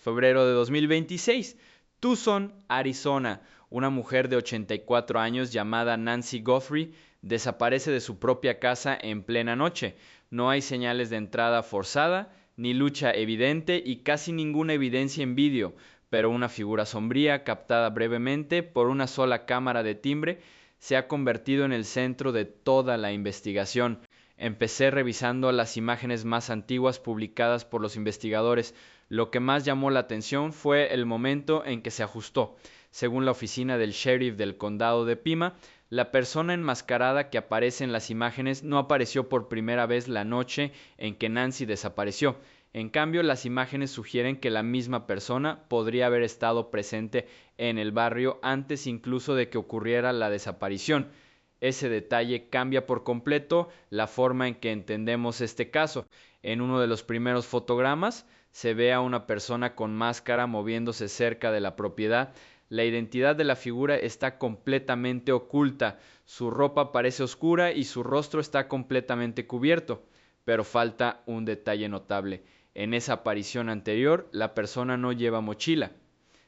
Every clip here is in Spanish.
febrero de 2026, Tucson, Arizona. Una mujer de 84 años llamada Nancy Guthrie desaparece de su propia casa en plena noche. No hay señales de entrada forzada, ni lucha evidente y casi ninguna evidencia en vídeo, pero una figura sombría, captada brevemente por una sola cámara de timbre, se ha convertido en el centro de toda la investigación. Empecé revisando las imágenes más antiguas publicadas por los investigadores. Lo que más llamó la atención fue el momento en que se ajustó. Según la oficina del sheriff del condado de Pima, la persona enmascarada que aparece en las imágenes no apareció por primera vez la noche en que Nancy desapareció. En cambio, las imágenes sugieren que la misma persona podría haber estado presente en el barrio antes incluso de que ocurriera la desaparición. Ese detalle cambia por completo la forma en que entendemos este caso. En uno de los primeros fotogramas se ve a una persona con máscara moviéndose cerca de la propiedad. La identidad de la figura está completamente oculta, su ropa parece oscura y su rostro está completamente cubierto. Pero falta un detalle notable. En esa aparición anterior, la persona no lleva mochila.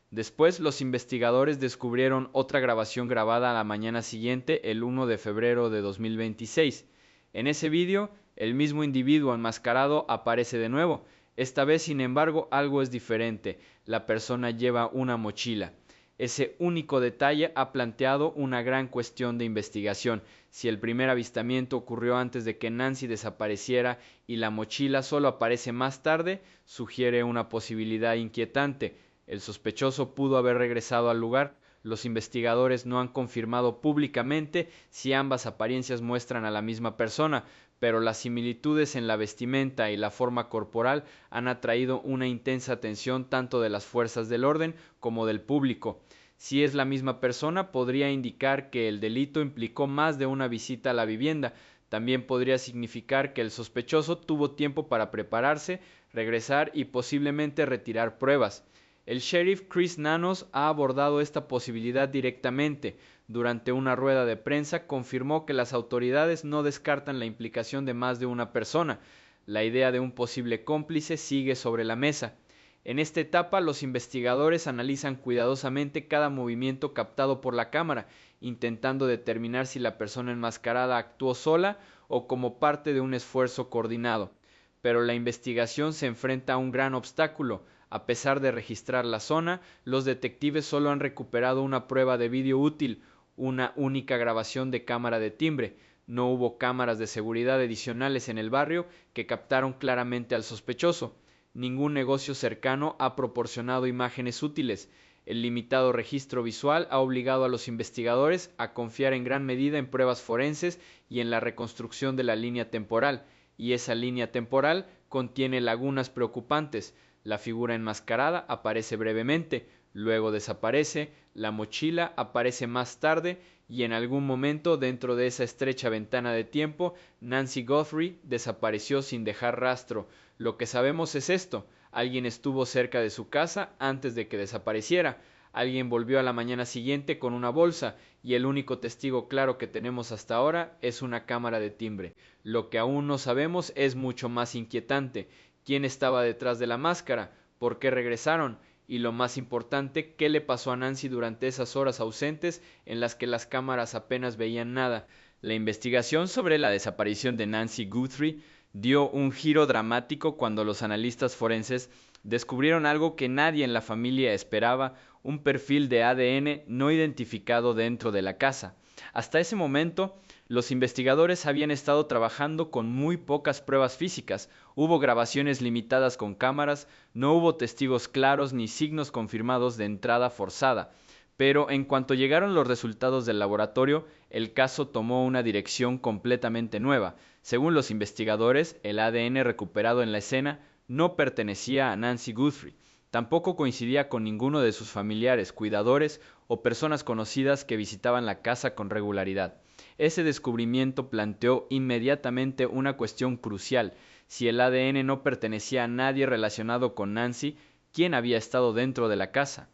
Después, los investigadores descubrieron otra grabación grabada a la mañana siguiente, el 1 de febrero de 2026. En ese vídeo, el mismo individuo enmascarado aparece de nuevo. Esta vez, sin embargo, algo es diferente. La persona lleva una mochila. Ese único detalle ha planteado una gran cuestión de investigación. Si el primer avistamiento ocurrió antes de que Nancy desapareciera y la mochila solo aparece más tarde, sugiere una posibilidad inquietante. El sospechoso pudo haber regresado al lugar. Los investigadores no han confirmado públicamente si ambas apariencias muestran a la misma persona, pero las similitudes en la vestimenta y la forma corporal han atraído una intensa atención tanto de las fuerzas del orden como del público. Si es la misma persona, podría indicar que el delito implicó más de una visita a la vivienda. También podría significar que el sospechoso tuvo tiempo para prepararse, regresar y posiblemente retirar pruebas. El sheriff Chris Nanos ha abordado esta posibilidad directamente. Durante una rueda de prensa confirmó que las autoridades no descartan la implicación de más de una persona. La idea de un posible cómplice sigue sobre la mesa. En esta etapa, los investigadores analizan cuidadosamente cada movimiento captado por la cámara, intentando determinar si la persona enmascarada actuó sola o como parte de un esfuerzo coordinado. Pero la investigación se enfrenta a un gran obstáculo. A pesar de registrar la zona, los detectives solo han recuperado una prueba de vídeo útil, una única grabación de cámara de timbre. No hubo cámaras de seguridad adicionales en el barrio que captaron claramente al sospechoso. Ningún negocio cercano ha proporcionado imágenes útiles. El limitado registro visual ha obligado a los investigadores a confiar en gran medida en pruebas forenses y en la reconstrucción de la línea temporal, y esa línea temporal contiene lagunas preocupantes. La figura enmascarada aparece brevemente, luego desaparece, la mochila aparece más tarde y en algún momento dentro de esa estrecha ventana de tiempo, Nancy Guthrie desapareció sin dejar rastro. Lo que sabemos es esto: alguien estuvo cerca de su casa antes de que desapareciera. Alguien volvió a la mañana siguiente con una bolsa y el único testigo claro que tenemos hasta ahora es una cámara de timbre. Lo que aún no sabemos es mucho más inquietante. ¿Quién estaba detrás de la máscara? ¿Por qué regresaron? Y lo más importante, ¿qué le pasó a Nancy durante esas horas ausentes en las que las cámaras apenas veían nada? La investigación sobre la desaparición de Nancy Guthrie dio un giro dramático cuando los analistas forenses descubrieron algo que nadie en la familia esperaba: un perfil de ADN no identificado dentro de la casa. Hasta ese momento, los investigadores habían estado trabajando con muy pocas pruebas físicas. Hubo grabaciones limitadas con cámaras, no hubo testigos claros ni signos confirmados de entrada forzada. Pero en cuanto llegaron los resultados del laboratorio, el caso tomó una dirección completamente nueva. Según los investigadores, el ADN recuperado en la escena no pertenecía a Nancy Guthrie. Tampoco coincidía con ninguno de sus familiares, cuidadores o personas conocidas que visitaban la casa con regularidad. Ese descubrimiento planteó inmediatamente una cuestión crucial: si el ADN no pertenecía a nadie relacionado con Nancy, ¿quién había estado dentro de la casa?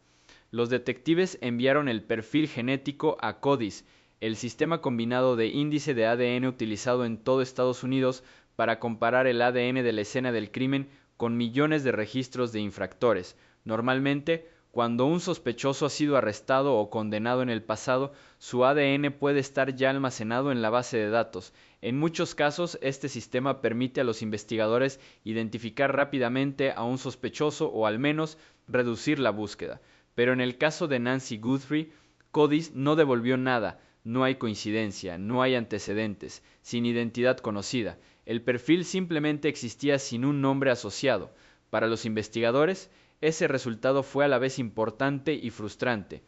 Los detectives enviaron el perfil genético a CODIS, el sistema combinado de índice de ADN utilizado en todo Estados Unidos para comparar el ADN de la escena del crimen con millones de registros de infractores. Normalmente, cuando un sospechoso ha sido arrestado o condenado en el pasado, su ADN puede estar ya almacenado en la base de datos. En muchos casos, este sistema permite a los investigadores identificar rápidamente a un sospechoso o al menos reducir la búsqueda. Pero en el caso de Nancy Guthrie, Codis no devolvió nada. No hay coincidencia, no hay antecedentes, sin identidad conocida. El perfil simplemente existía sin un nombre asociado. Para los investigadores, ese resultado fue a la vez importante y frustrante.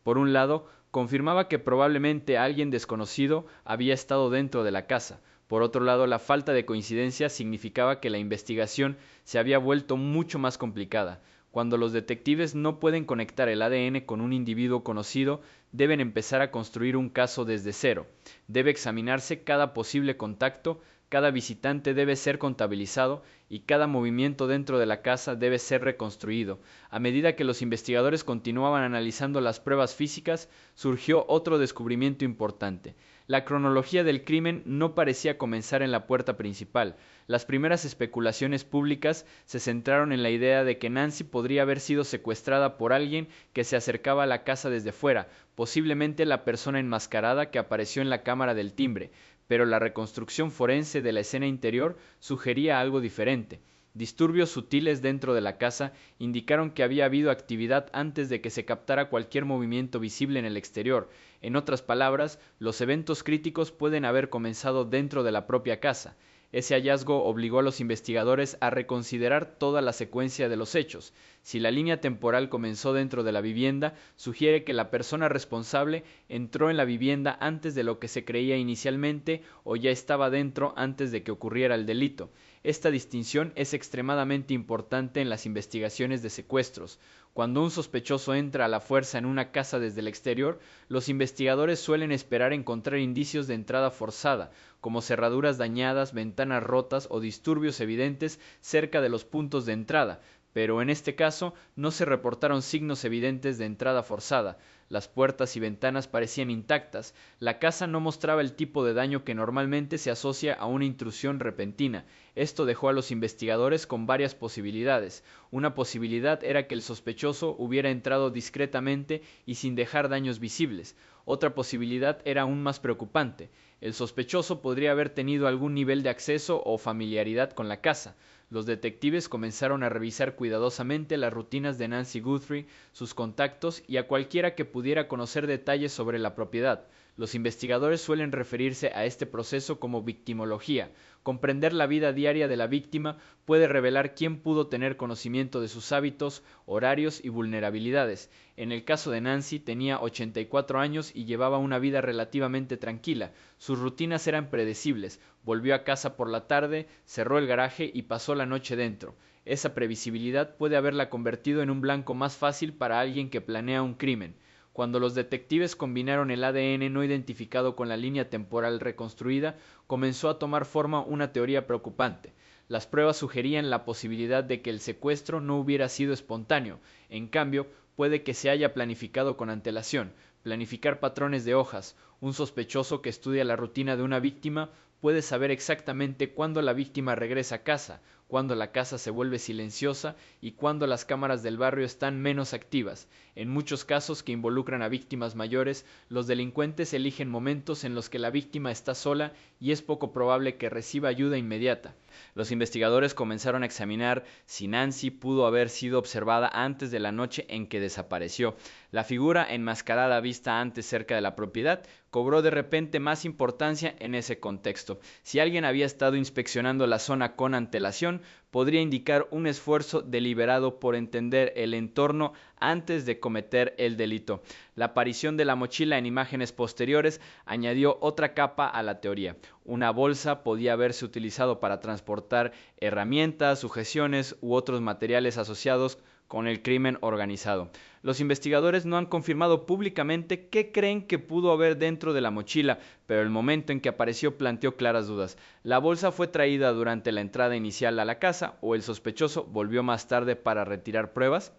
Por un lado, confirmaba que probablemente alguien desconocido había estado dentro de la casa. Por otro lado, la falta de coincidencia significaba que la investigación se había vuelto mucho más complicada. Cuando los detectives no pueden conectar el ADN con un individuo conocido, deben empezar a construir un caso desde cero. Debe examinarse cada posible contacto, cada visitante debe ser contabilizado y cada movimiento dentro de la casa debe ser reconstruido. A medida que los investigadores continuaban analizando las pruebas físicas, surgió otro descubrimiento importante. La cronología del crimen no parecía comenzar en la puerta principal. Las primeras especulaciones públicas se centraron en la idea de que Nancy podría haber sido secuestrada por alguien que se acercaba a la casa desde fuera, posiblemente la persona enmascarada que apareció en la cámara del timbre, pero la reconstrucción forense de la escena interior sugería algo diferente. Disturbios sutiles dentro de la casa indicaron que había habido actividad antes de que se captara cualquier movimiento visible en el exterior. En otras palabras, los eventos críticos pueden haber comenzado dentro de la propia casa. Ese hallazgo obligó a los investigadores a reconsiderar toda la secuencia de los hechos. Si la línea temporal comenzó dentro de la vivienda, sugiere que la persona responsable entró en la vivienda antes de lo que se creía inicialmente o ya estaba dentro antes de que ocurriera el delito. Esta distinción es extremadamente importante en las investigaciones de secuestros. Cuando un sospechoso entra a la fuerza en una casa desde el exterior, los investigadores suelen esperar encontrar indicios de entrada forzada, como cerraduras dañadas, ventanas rotas o disturbios evidentes cerca de los puntos de entrada, pero en este caso no se reportaron signos evidentes de entrada forzada. Las puertas y ventanas parecían intactas. La casa no mostraba el tipo de daño que normalmente se asocia a una intrusión repentina. Esto dejó a los investigadores con varias posibilidades. Una posibilidad era que el sospechoso hubiera entrado discretamente y sin dejar daños visibles. Otra posibilidad era aún más preocupante. El sospechoso podría haber tenido algún nivel de acceso o familiaridad con la casa. Los detectives comenzaron a revisar cuidadosamente las rutinas de Nancy Guthrie, sus contactos y a cualquiera que pudiera conocer detalles sobre la propiedad. Los investigadores suelen referirse a este proceso como victimología. Comprender la vida diaria de la víctima puede revelar quién pudo tener conocimiento de sus hábitos, horarios y vulnerabilidades. En el caso de Nancy, tenía 84 años y llevaba una vida relativamente tranquila. Sus rutinas eran predecibles. Volvió a casa por la tarde, cerró el garaje y pasó la noche dentro. Esa previsibilidad puede haberla convertido en un blanco más fácil para alguien que planea un crimen. Cuando los detectives combinaron el ADN no identificado con la línea temporal reconstruida, comenzó a tomar forma una teoría preocupante. Las pruebas sugerían la posibilidad de que el secuestro no hubiera sido espontáneo. En cambio, puede que se haya planificado con antelación. Planificar patrones de hojas. Un sospechoso que estudia la rutina de una víctima puede saber exactamente cuándo la víctima regresa a casa, cuándo la casa se vuelve silenciosa y cuándo las cámaras del barrio están menos activas. En muchos casos que involucran a víctimas mayores, los delincuentes eligen momentos en los que la víctima está sola y es poco probable que reciba ayuda inmediata. Los investigadores comenzaron a examinar si Nancy pudo haber sido observada antes de la noche en que desapareció. La figura enmascarada vista antes cerca de la propiedad cobró de repente más importancia en ese contexto. Si alguien había estado inspeccionando la zona con antelación, podría indicar un esfuerzo deliberado por entender el entorno antes de cometer el delito. La aparición de la mochila en imágenes posteriores añadió otra capa a la teoría. Una bolsa podía haberse utilizado para transportar herramientas, sujeciones u otros materiales asociados con el crimen organizado. Los investigadores no han confirmado públicamente qué creen que pudo haber dentro de la mochila, pero el momento en que apareció planteó claras dudas. ¿La bolsa fue traída durante la entrada inicial a la casa o el sospechoso volvió más tarde para retirar pruebas?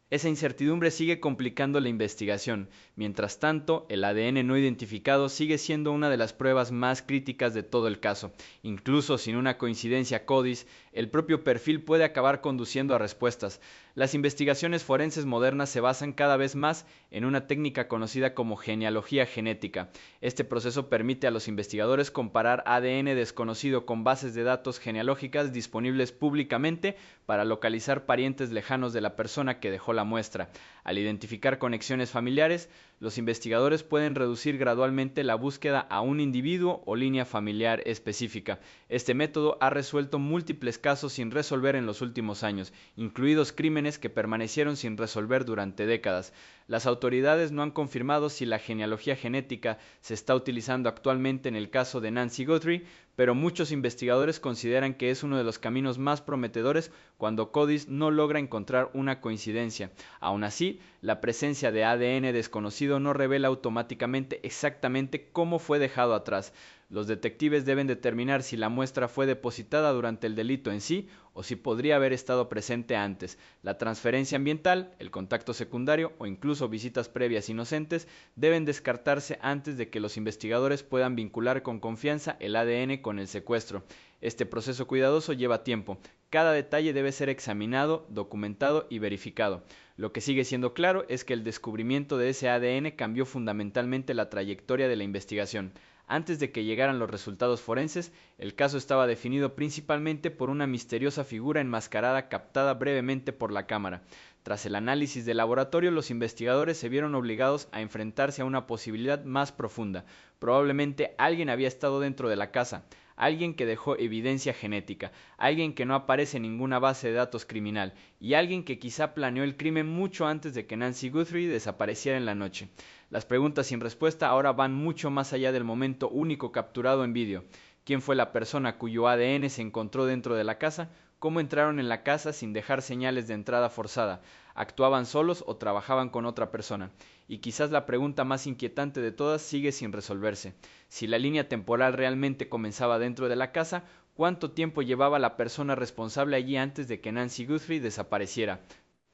Esa incertidumbre sigue complicando la investigación. Mientras tanto, el ADN no identificado sigue siendo una de las pruebas más críticas de todo el caso. Incluso sin una coincidencia CODIS, el propio perfil puede acabar conduciendo a respuestas. Las investigaciones forenses modernas se basan cada vez más en una técnica conocida como genealogía genética. Este proceso permite a los investigadores comparar ADN desconocido con bases de datos genealógicas disponibles públicamente para localizar parientes lejanos de la persona que dejó la muestra. Al identificar conexiones familiares, los investigadores pueden reducir gradualmente la búsqueda a un individuo o línea familiar específica. Este método ha resuelto múltiples casos sin resolver en los últimos años, incluidos crímenes que permanecieron sin resolver durante décadas. Las autoridades no han confirmado si la genealogía genética se está utilizando actualmente en el caso de Nancy Guthrie, pero muchos investigadores consideran que es uno de los caminos más prometedores cuando CODIS no logra encontrar una coincidencia. Aún así, la presencia de ADN desconocido no revela automáticamente exactamente cómo fue dejado atrás. Los detectives deben determinar si la muestra fue depositada durante el delito en sí o si podría haber estado presente antes. La transferencia ambiental, el contacto secundario o incluso visitas previas inocentes deben descartarse antes de que los investigadores puedan vincular con confianza el ADN con el secuestro. Este proceso cuidadoso lleva tiempo. Cada detalle debe ser examinado, documentado y verificado. Lo que sigue siendo claro es que el descubrimiento de ese ADN cambió fundamentalmente la trayectoria de la investigación. Antes de que llegaran los resultados forenses, el caso estaba definido principalmente por una misteriosa figura enmascarada captada brevemente por la cámara. Tras el análisis de laboratorio, los investigadores se vieron obligados a enfrentarse a una posibilidad más profunda. Probablemente alguien había estado dentro de la casa, alguien que dejó evidencia genética, alguien que no aparece en ninguna base de datos criminal y alguien que quizá planeó el crimen mucho antes de que Nancy Guthrie desapareciera en la noche. Las preguntas sin respuesta ahora van mucho más allá del momento único capturado en vídeo. ¿Quién fue la persona cuyo ADN se encontró dentro de la casa? ¿Cómo entraron en la casa sin dejar señales de entrada forzada? ¿Actuaban solos o trabajaban con otra persona? Y quizás la pregunta más inquietante de todas sigue sin resolverse. Si la línea temporal realmente comenzaba dentro de la casa, ¿cuánto tiempo llevaba la persona responsable allí antes de que Nancy Guthrie desapareciera?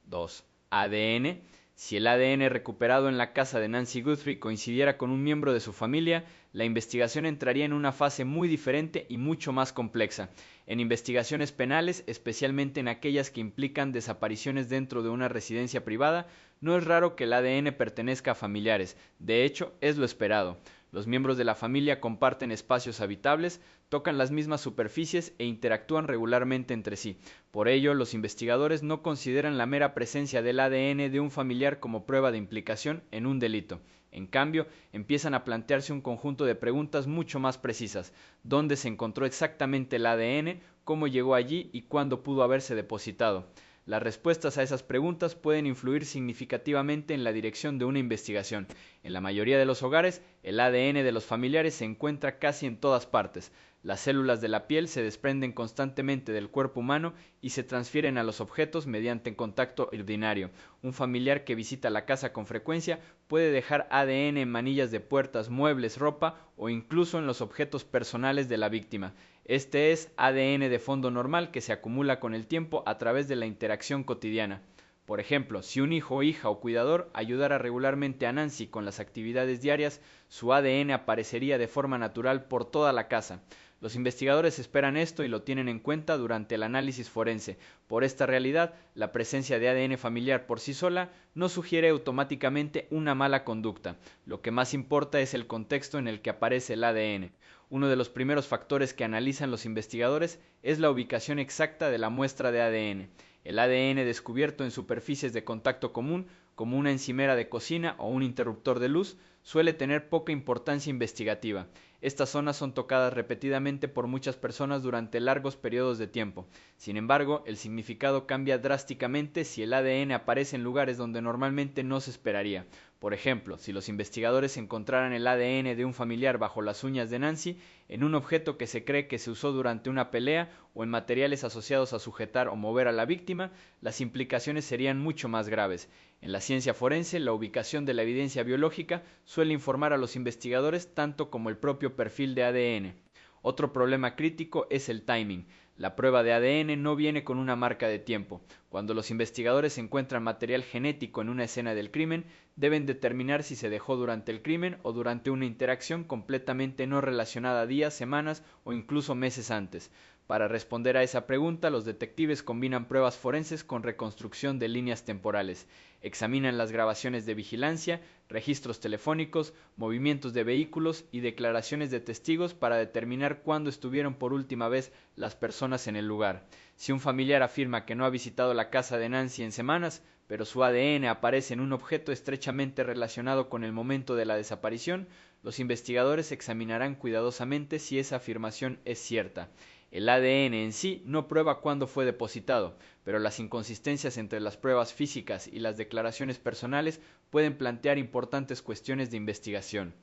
2. ADN. Si el ADN recuperado en la casa de Nancy Guthrie coincidiera con un miembro de su familia, la investigación entraría en una fase muy diferente y mucho más compleja. En investigaciones penales, especialmente en aquellas que implican desapariciones dentro de una residencia privada, no es raro que el ADN pertenezca a familiares. De hecho, es lo esperado. Los miembros de la familia comparten espacios habitables, tocan las mismas superficies e interactúan regularmente entre sí. Por ello, los investigadores no consideran la mera presencia del ADN de un familiar como prueba de implicación en un delito. En cambio, empiezan a plantearse un conjunto de preguntas mucho más precisas. ¿Dónde se encontró exactamente el ADN? ¿Cómo llegó allí? ¿Y cuándo pudo haberse depositado? Las respuestas a esas preguntas pueden influir significativamente en la dirección de una investigación. En la mayoría de los hogares, el ADN de los familiares se encuentra casi en todas partes. Las células de la piel se desprenden constantemente del cuerpo humano y se transfieren a los objetos mediante contacto ordinario. Un familiar que visita la casa con frecuencia puede dejar ADN en manillas de puertas, muebles, ropa o incluso en los objetos personales de la víctima. Este es ADN de fondo normal que se acumula con el tiempo a través de la interacción cotidiana. Por ejemplo, si un hijo, hija o cuidador ayudara regularmente a Nancy con las actividades diarias, su ADN aparecería de forma natural por toda la casa. Los investigadores esperan esto y lo tienen en cuenta durante el análisis forense. Por esta realidad, la presencia de ADN familiar por sí sola no sugiere automáticamente una mala conducta. Lo que más importa es el contexto en el que aparece el ADN. Uno de los primeros factores que analizan los investigadores es la ubicación exacta de la muestra de ADN. El ADN descubierto en superficies de contacto común, como una encimera de cocina o un interruptor de luz, suele tener poca importancia investigativa. Estas zonas son tocadas repetidamente por muchas personas durante largos periodos de tiempo. Sin embargo, el significado cambia drásticamente si el ADN aparece en lugares donde normalmente no se esperaría. Por ejemplo, si los investigadores encontraran el ADN de un familiar bajo las uñas de Nancy, en un objeto que se cree que se usó durante una pelea o en materiales asociados a sujetar o mover a la víctima, las implicaciones serían mucho más graves. En la ciencia forense, la ubicación de la evidencia biológica suele informar a los investigadores tanto como el propio perfil de ADN. Otro problema crítico es el timing. La prueba de ADN no viene con una marca de tiempo. Cuando los investigadores encuentran material genético en una escena del crimen, deben determinar si se dejó durante el crimen o durante una interacción completamente no relacionada días, semanas o incluso meses antes. Para responder a esa pregunta, los detectives combinan pruebas forenses con reconstrucción de líneas temporales, examinan las grabaciones de vigilancia, registros telefónicos, movimientos de vehículos y declaraciones de testigos para determinar cuándo estuvieron por última vez las personas en el lugar. Si un familiar afirma que no ha visitado la casa de Nancy en semanas, pero su ADN aparece en un objeto estrechamente relacionado con el momento de la desaparición, los investigadores examinarán cuidadosamente si esa afirmación es cierta. El ADN en sí no prueba cuándo fue depositado, pero las inconsistencias entre las pruebas físicas y las declaraciones personales pueden plantear importantes cuestiones de investigación.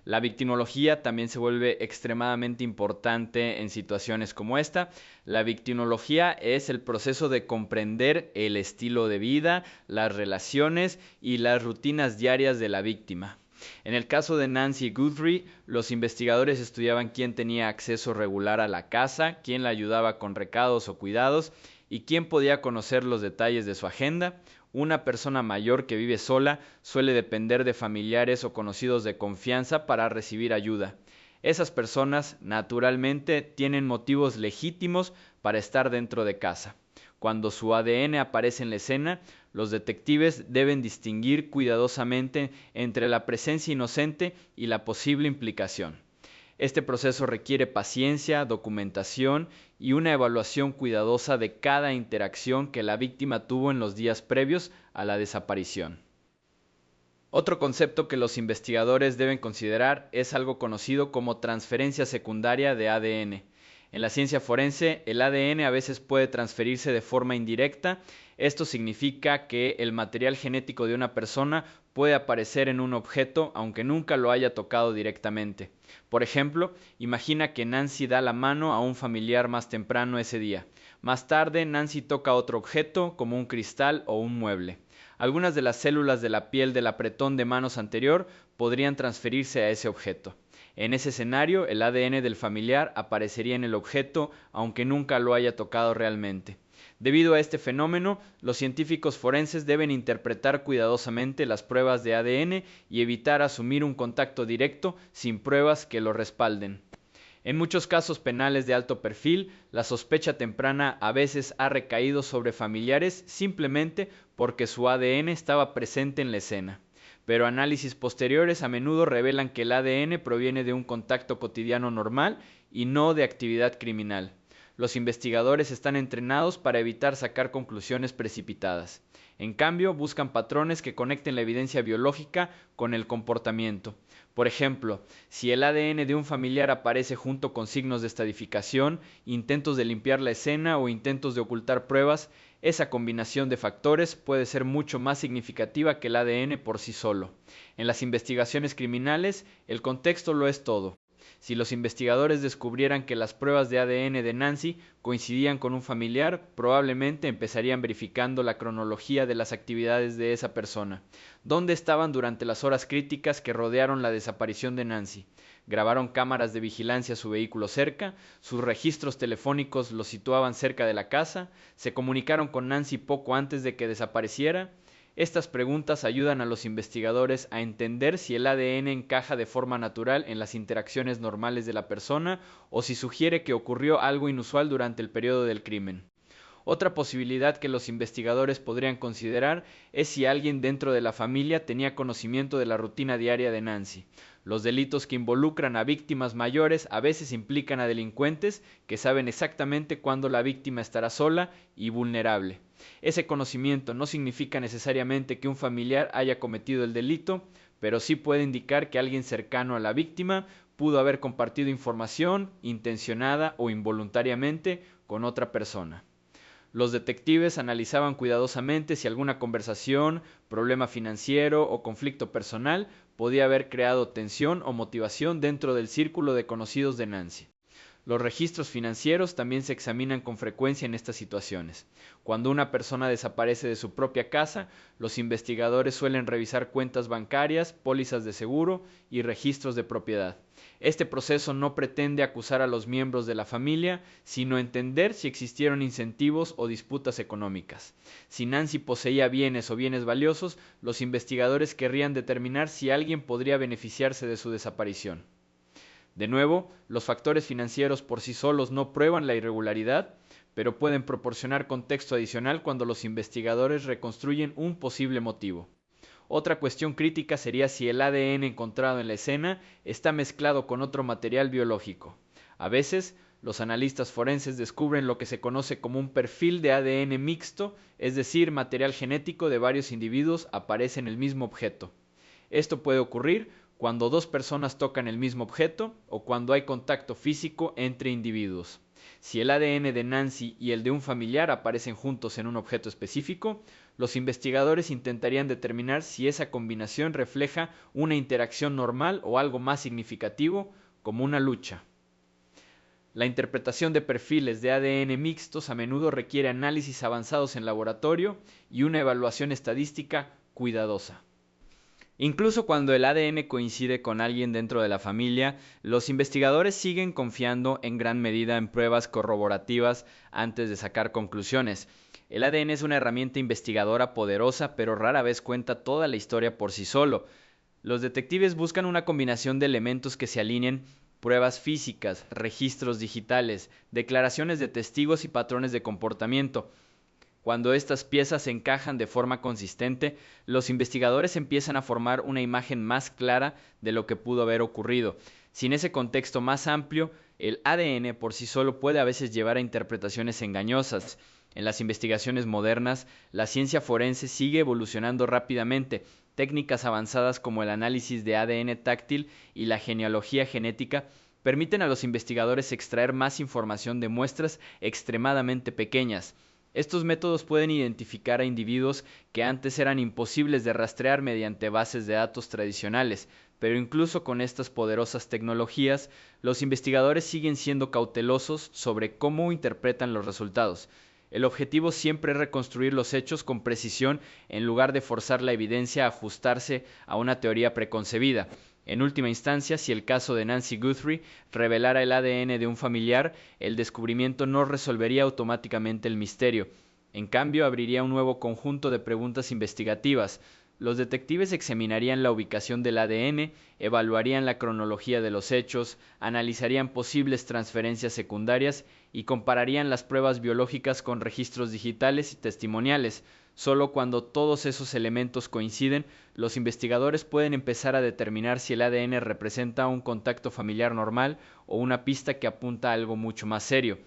La victimología también se vuelve extremadamente importante en situaciones como esta. La victimología es el proceso de comprender el estilo de vida, las relaciones y las rutinas diarias de la víctima. En el caso de Nancy Guthrie, los investigadores estudiaban quién tenía acceso regular a la casa, quién la ayudaba con recados o cuidados y quién podía conocer los detalles de su agenda. Una persona mayor que vive sola suele depender de familiares o conocidos de confianza para recibir ayuda. Esas personas, naturalmente, tienen motivos legítimos para estar dentro de casa. Cuando su ADN aparece en la escena, los detectives deben distinguir cuidadosamente entre la presencia inocente y la posible implicación. Este proceso requiere paciencia, documentación y una evaluación cuidadosa de cada interacción que la víctima tuvo en los días previos a la desaparición. Otro concepto que los investigadores deben considerar es algo conocido como transferencia secundaria de ADN. En la ciencia forense, el ADN a veces puede transferirse de forma indirecta. Esto significa que el material genético de una persona puede aparecer en un objeto aunque nunca lo haya tocado directamente. Por ejemplo, imagina que Nancy da la mano a un familiar más temprano ese día. Más tarde, Nancy toca otro objeto como un cristal o un mueble. Algunas de las células de la piel del apretón de manos anterior podrían transferirse a ese objeto. En ese escenario, el ADN del familiar aparecería en el objeto aunque nunca lo haya tocado realmente. Debido a este fenómeno, los científicos forenses deben interpretar cuidadosamente las pruebas de ADN y evitar asumir un contacto directo sin pruebas que lo respalden. En muchos casos penales de alto perfil, la sospecha temprana a veces ha recaído sobre familiares simplemente porque su ADN estaba presente en la escena. Pero análisis posteriores a menudo revelan que el ADN proviene de un contacto cotidiano normal y no de actividad criminal. Los investigadores están entrenados para evitar sacar conclusiones precipitadas. En cambio, buscan patrones que conecten la evidencia biológica con el comportamiento. Por ejemplo, si el ADN de un familiar aparece junto con signos de estadificación, intentos de limpiar la escena o intentos de ocultar pruebas, esa combinación de factores puede ser mucho más significativa que el ADN por sí solo. En las investigaciones criminales, el contexto lo es todo. Si los investigadores descubrieran que las pruebas de ADN de Nancy coincidían con un familiar, probablemente empezarían verificando la cronología de las actividades de esa persona. ¿Dónde estaban durante las horas críticas que rodearon la desaparición de Nancy? ¿Grabaron cámaras de vigilancia a su vehículo cerca? ¿Sus registros telefónicos los situaban cerca de la casa? ¿Se comunicaron con Nancy poco antes de que desapareciera? Estas preguntas ayudan a los investigadores a entender si el ADN encaja de forma natural en las interacciones normales de la persona o si sugiere que ocurrió algo inusual durante el periodo del crimen. Otra posibilidad que los investigadores podrían considerar es si alguien dentro de la familia tenía conocimiento de la rutina diaria de Nancy. Los delitos que involucran a víctimas mayores a veces implican a delincuentes que saben exactamente cuándo la víctima estará sola y vulnerable. Ese conocimiento no significa necesariamente que un familiar haya cometido el delito, pero sí puede indicar que alguien cercano a la víctima pudo haber compartido información, intencionada o involuntariamente, con otra persona. Los detectives analizaban cuidadosamente si alguna conversación, problema financiero o conflicto personal podía haber creado tensión o motivación dentro del círculo de conocidos de Nancy. Los registros financieros también se examinan con frecuencia en estas situaciones. Cuando una persona desaparece de su propia casa, los investigadores suelen revisar cuentas bancarias, pólizas de seguro y registros de propiedad. Este proceso no pretende acusar a los miembros de la familia, sino entender si existieron incentivos o disputas económicas. Si Nancy poseía bienes o bienes valiosos, los investigadores querrían determinar si alguien podría beneficiarse de su desaparición. De nuevo, los factores financieros por sí solos no prueban la irregularidad, pero pueden proporcionar contexto adicional cuando los investigadores reconstruyen un posible motivo. Otra cuestión crítica sería si el ADN encontrado en la escena está mezclado con otro material biológico. A veces, los analistas forenses descubren lo que se conoce como un perfil de ADN mixto, es decir, material genético de varios individuos aparece en el mismo objeto. Esto puede ocurrir cuando dos personas tocan el mismo objeto o cuando hay contacto físico entre individuos. Si el ADN de Nancy y el de un familiar aparecen juntos en un objeto específico, los investigadores intentarían determinar si esa combinación refleja una interacción normal o algo más significativo, como una lucha. La interpretación de perfiles de ADN mixtos a menudo requiere análisis avanzados en laboratorio y una evaluación estadística cuidadosa. Incluso cuando el ADN coincide con alguien dentro de la familia, los investigadores siguen confiando en gran medida en pruebas corroborativas antes de sacar conclusiones. El ADN es una herramienta investigadora poderosa, pero rara vez cuenta toda la historia por sí solo. Los detectives buscan una combinación de elementos que se alineen: pruebas físicas, registros digitales, declaraciones de testigos y patrones de comportamiento. Cuando estas piezas encajan de forma consistente, los investigadores empiezan a formar una imagen más clara de lo que pudo haber ocurrido. Sin ese contexto más amplio, el ADN por sí solo puede a veces llevar a interpretaciones engañosas. En las investigaciones modernas, la ciencia forense sigue evolucionando rápidamente. Técnicas avanzadas como el análisis de ADN táctil y la genealogía genética permiten a los investigadores extraer más información de muestras extremadamente pequeñas. Estos métodos pueden identificar a individuos que antes eran imposibles de rastrear mediante bases de datos tradicionales, pero incluso con estas poderosas tecnologías, los investigadores siguen siendo cautelosos sobre cómo interpretan los resultados. El objetivo siempre es reconstruir los hechos con precisión en lugar de forzar la evidencia a ajustarse a una teoría preconcebida. En última instancia, si el caso de Nancy Guthrie revelara el ADN de un familiar, el descubrimiento no resolvería automáticamente el misterio. En cambio, abriría un nuevo conjunto de preguntas investigativas. Los detectives examinarían la ubicación del ADN, evaluarían la cronología de los hechos, analizarían posibles transferencias secundarias y compararían las pruebas biológicas con registros digitales y testimoniales. Solo cuando todos esos elementos coinciden, los investigadores pueden empezar a determinar si el ADN representa un contacto familiar normal o una pista que apunta a algo mucho más serio.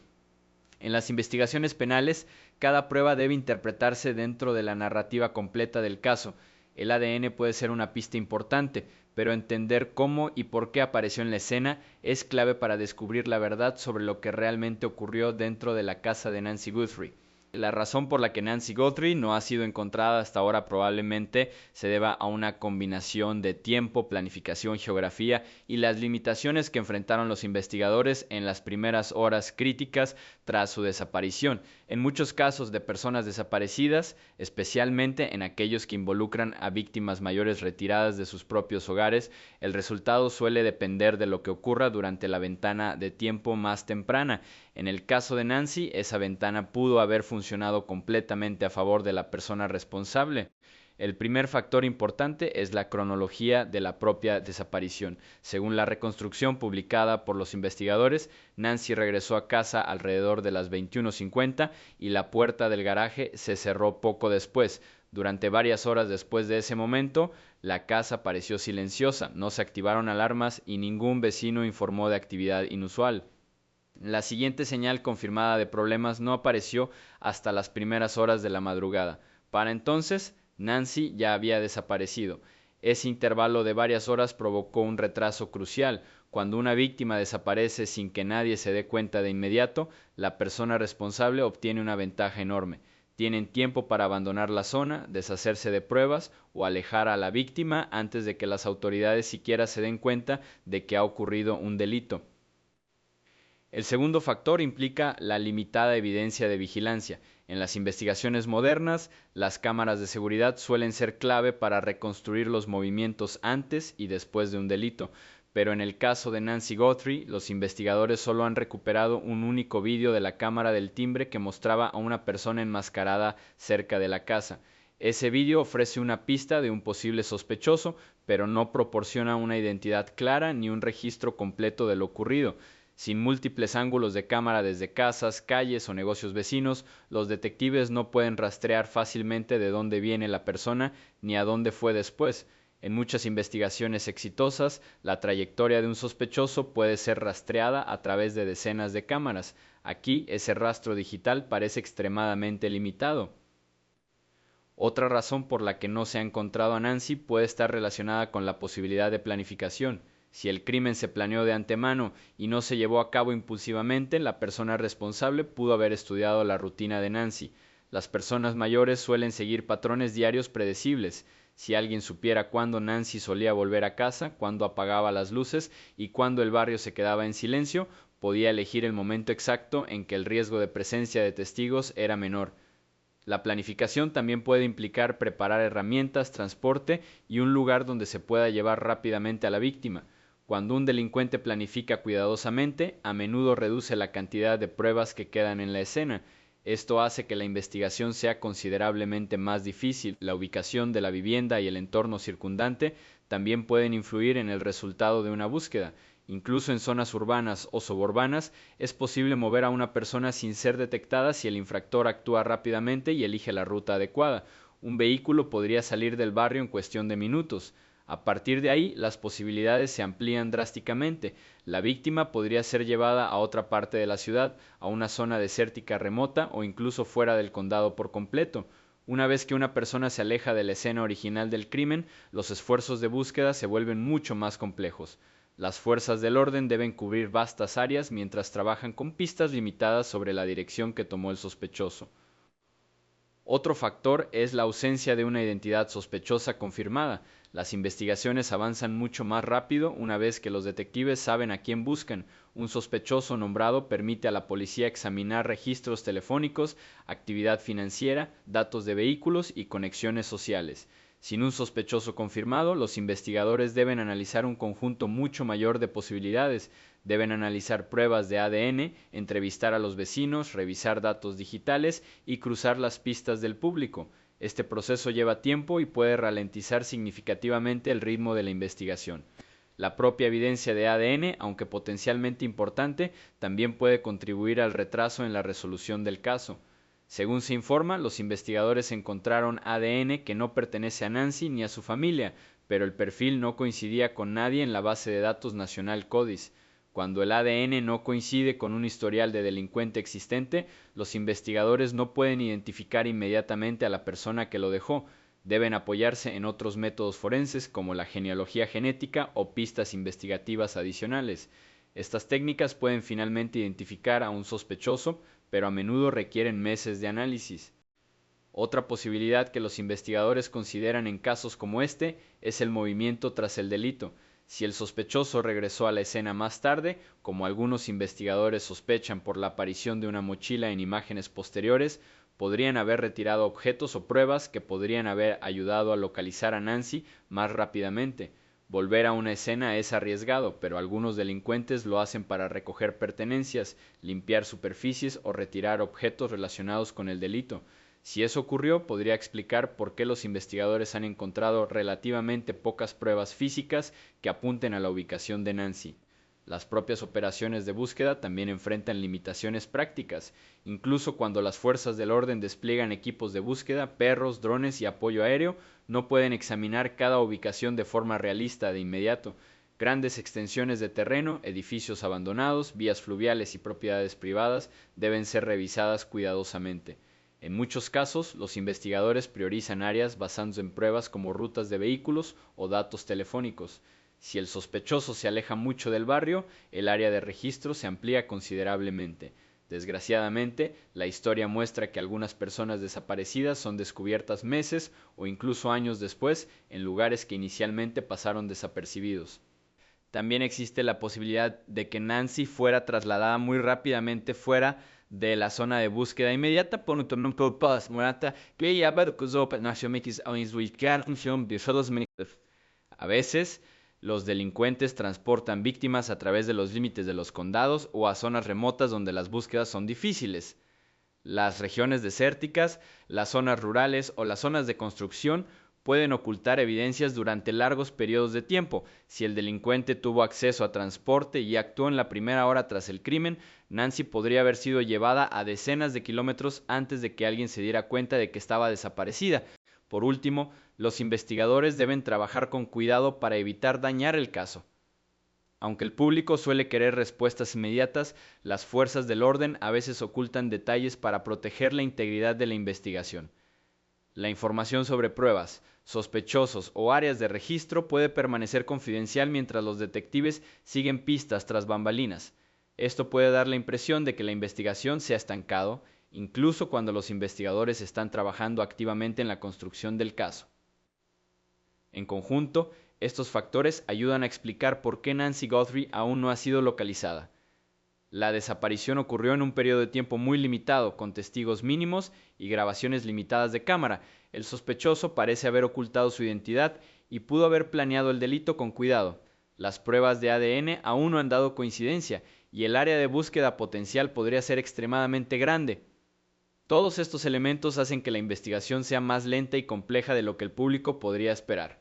En las investigaciones penales, cada prueba debe interpretarse dentro de la narrativa completa del caso. El ADN puede ser una pista importante, pero entender cómo y por qué apareció en la escena es clave para descubrir la verdad sobre lo que realmente ocurrió dentro de la casa de Nancy Guthrie. La razón por la que Nancy Guthrie no ha sido encontrada hasta ahora probablemente se deba a una combinación de tiempo, planificación, geografía y las limitaciones que enfrentaron los investigadores en las primeras horas críticas tras su desaparición. En muchos casos de personas desaparecidas, especialmente en aquellos que involucran a víctimas mayores retiradas de sus propios hogares, el resultado suele depender de lo que ocurra durante la ventana de tiempo más temprana. En el caso de Nancy, esa ventana pudo haber funcionado completamente a favor de la persona responsable. El primer factor importante es la cronología de la propia desaparición. Según la reconstrucción publicada por los investigadores, Nancy regresó a casa alrededor de las 21:50 y la puerta del garaje se cerró poco después. Durante varias horas después de ese momento, la casa pareció silenciosa, no se activaron alarmas y ningún vecino informó de actividad inusual. La siguiente señal confirmada de problemas no apareció hasta las primeras horas de la madrugada. Para entonces, Nancy ya había desaparecido. Ese intervalo de varias horas provocó un retraso crucial. Cuando una víctima desaparece sin que nadie se dé cuenta de inmediato, la persona responsable obtiene una ventaja enorme. Tienen tiempo para abandonar la zona, deshacerse de pruebas o alejar a la víctima antes de que las autoridades siquiera se den cuenta de que ha ocurrido un delito. El segundo factor implica la limitada evidencia de vigilancia. En las investigaciones modernas, las cámaras de seguridad suelen ser clave para reconstruir los movimientos antes y después de un delito, pero en el caso de Nancy Guthrie, los investigadores solo han recuperado un único vídeo de la cámara del timbre que mostraba a una persona enmascarada cerca de la casa. Ese vídeo ofrece una pista de un posible sospechoso, pero no proporciona una identidad clara ni un registro completo de lo ocurrido. Sin múltiples ángulos de cámara desde casas, calles o negocios vecinos, los detectives no pueden rastrear fácilmente de dónde viene la persona ni a dónde fue después. En muchas investigaciones exitosas, la trayectoria de un sospechoso puede ser rastreada a través de decenas de cámaras. Aquí, ese rastro digital parece extremadamente limitado. Otra razón por la que no se ha encontrado a Nancy puede estar relacionada con la posibilidad de planificación. Si el crimen se planeó de antemano y no se llevó a cabo impulsivamente, la persona responsable pudo haber estudiado la rutina de Nancy. Las personas mayores suelen seguir patrones diarios predecibles. Si alguien supiera cuándo Nancy solía volver a casa, cuándo apagaba las luces y cuándo el barrio se quedaba en silencio, podía elegir el momento exacto en que el riesgo de presencia de testigos era menor. La planificación también puede implicar preparar herramientas, transporte y un lugar donde se pueda llevar rápidamente a la víctima. Cuando un delincuente planifica cuidadosamente, a menudo reduce la cantidad de pruebas que quedan en la escena. Esto hace que la investigación sea considerablemente más difícil. La ubicación de la vivienda y el entorno circundante también pueden influir en el resultado de una búsqueda. Incluso en zonas urbanas o suburbanas, es posible mover a una persona sin ser detectada si el infractor actúa rápidamente y elige la ruta adecuada. Un vehículo podría salir del barrio en cuestión de minutos. A partir de ahí, las posibilidades se amplían drásticamente. La víctima podría ser llevada a otra parte de la ciudad, a una zona desértica remota o incluso fuera del condado por completo. Una vez que una persona se aleja de la escena original del crimen, los esfuerzos de búsqueda se vuelven mucho más complejos. Las fuerzas del orden deben cubrir vastas áreas mientras trabajan con pistas limitadas sobre la dirección que tomó el sospechoso. Otro factor es la ausencia de una identidad sospechosa confirmada. Las investigaciones avanzan mucho más rápido una vez que los detectives saben a quién buscan. Un sospechoso nombrado permite a la policía examinar registros telefónicos, actividad financiera, datos de vehículos y conexiones sociales. Sin un sospechoso confirmado, los investigadores deben analizar un conjunto mucho mayor de posibilidades. Deben analizar pruebas de ADN, entrevistar a los vecinos, revisar datos digitales y cruzar las pistas del público. Este proceso lleva tiempo y puede ralentizar significativamente el ritmo de la investigación. La propia evidencia de ADN, aunque potencialmente importante, también puede contribuir al retraso en la resolución del caso. Según se informa, los investigadores encontraron ADN que no pertenece a Nancy ni a su familia, pero el perfil no coincidía con nadie en la base de datos nacional CODIS. Cuando el ADN no coincide con un historial de delincuente existente, los investigadores no pueden identificar inmediatamente a la persona que lo dejó. Deben apoyarse en otros métodos forenses como la genealogía genética o pistas investigativas adicionales. Estas técnicas pueden finalmente identificar a un sospechoso, pero a menudo requieren meses de análisis. Otra posibilidad que los investigadores consideran en casos como este es el movimiento tras el delito. Si el sospechoso regresó a la escena más tarde, como algunos investigadores sospechan por la aparición de una mochila en imágenes posteriores, podrían haber retirado objetos o pruebas que podrían haber ayudado a localizar a Nancy más rápidamente. Volver a una escena es arriesgado, pero algunos delincuentes lo hacen para recoger pertenencias, limpiar superficies o retirar objetos relacionados con el delito. Si eso ocurrió, podría explicar por qué los investigadores han encontrado relativamente pocas pruebas físicas que apunten a la ubicación de Nancy. Las propias operaciones de búsqueda también enfrentan limitaciones prácticas. Incluso cuando las fuerzas del orden despliegan equipos de búsqueda, perros, drones y apoyo aéreo, no pueden examinar cada ubicación de forma realista de inmediato. Grandes extensiones de terreno, edificios abandonados, vías fluviales y propiedades privadas deben ser revisadas cuidadosamente. En muchos casos, los investigadores priorizan áreas basándose en pruebas como rutas de vehículos o datos telefónicos. Si el sospechoso se aleja mucho del barrio, el área de registro se amplía considerablemente. Desgraciadamente, la historia muestra que algunas personas desaparecidas son descubiertas meses o incluso años después en lugares que inicialmente pasaron desapercibidos. También existe la posibilidad de que Nancy fuera trasladada muy rápidamente fuera de la zona de búsqueda inmediata por un pas morata que ya a veces, los delincuentes transportan víctimas a través de los límites de los condados o a zonas remotas donde las búsquedas son difíciles. Las regiones desérticas, las zonas rurales o las zonas de construcción pueden ocultar evidencias durante largos periodos de tiempo. Si el delincuente tuvo acceso a transporte y actuó en la primera hora tras el crimen, Nancy podría haber sido llevada a decenas de kilómetros antes de que alguien se diera cuenta de que estaba desaparecida. Por último, los investigadores deben trabajar con cuidado para evitar dañar el caso. Aunque el público suele querer respuestas inmediatas, las fuerzas del orden a veces ocultan detalles para proteger la integridad de la investigación. La información sobre pruebas, sospechosos o áreas de registro puede permanecer confidencial mientras los detectives siguen pistas tras bambalinas. Esto puede dar la impresión de que la investigación se ha estancado, incluso cuando los investigadores están trabajando activamente en la construcción del caso. En conjunto, estos factores ayudan a explicar por qué Nancy Guthrie aún no ha sido localizada. La desaparición ocurrió en un periodo de tiempo muy limitado, con testigos mínimos y grabaciones limitadas de cámara. El sospechoso parece haber ocultado su identidad y pudo haber planeado el delito con cuidado. Las pruebas de ADN aún no han dado coincidencia y el área de búsqueda potencial podría ser extremadamente grande. Todos estos elementos hacen que la investigación sea más lenta y compleja de lo que el público podría esperar.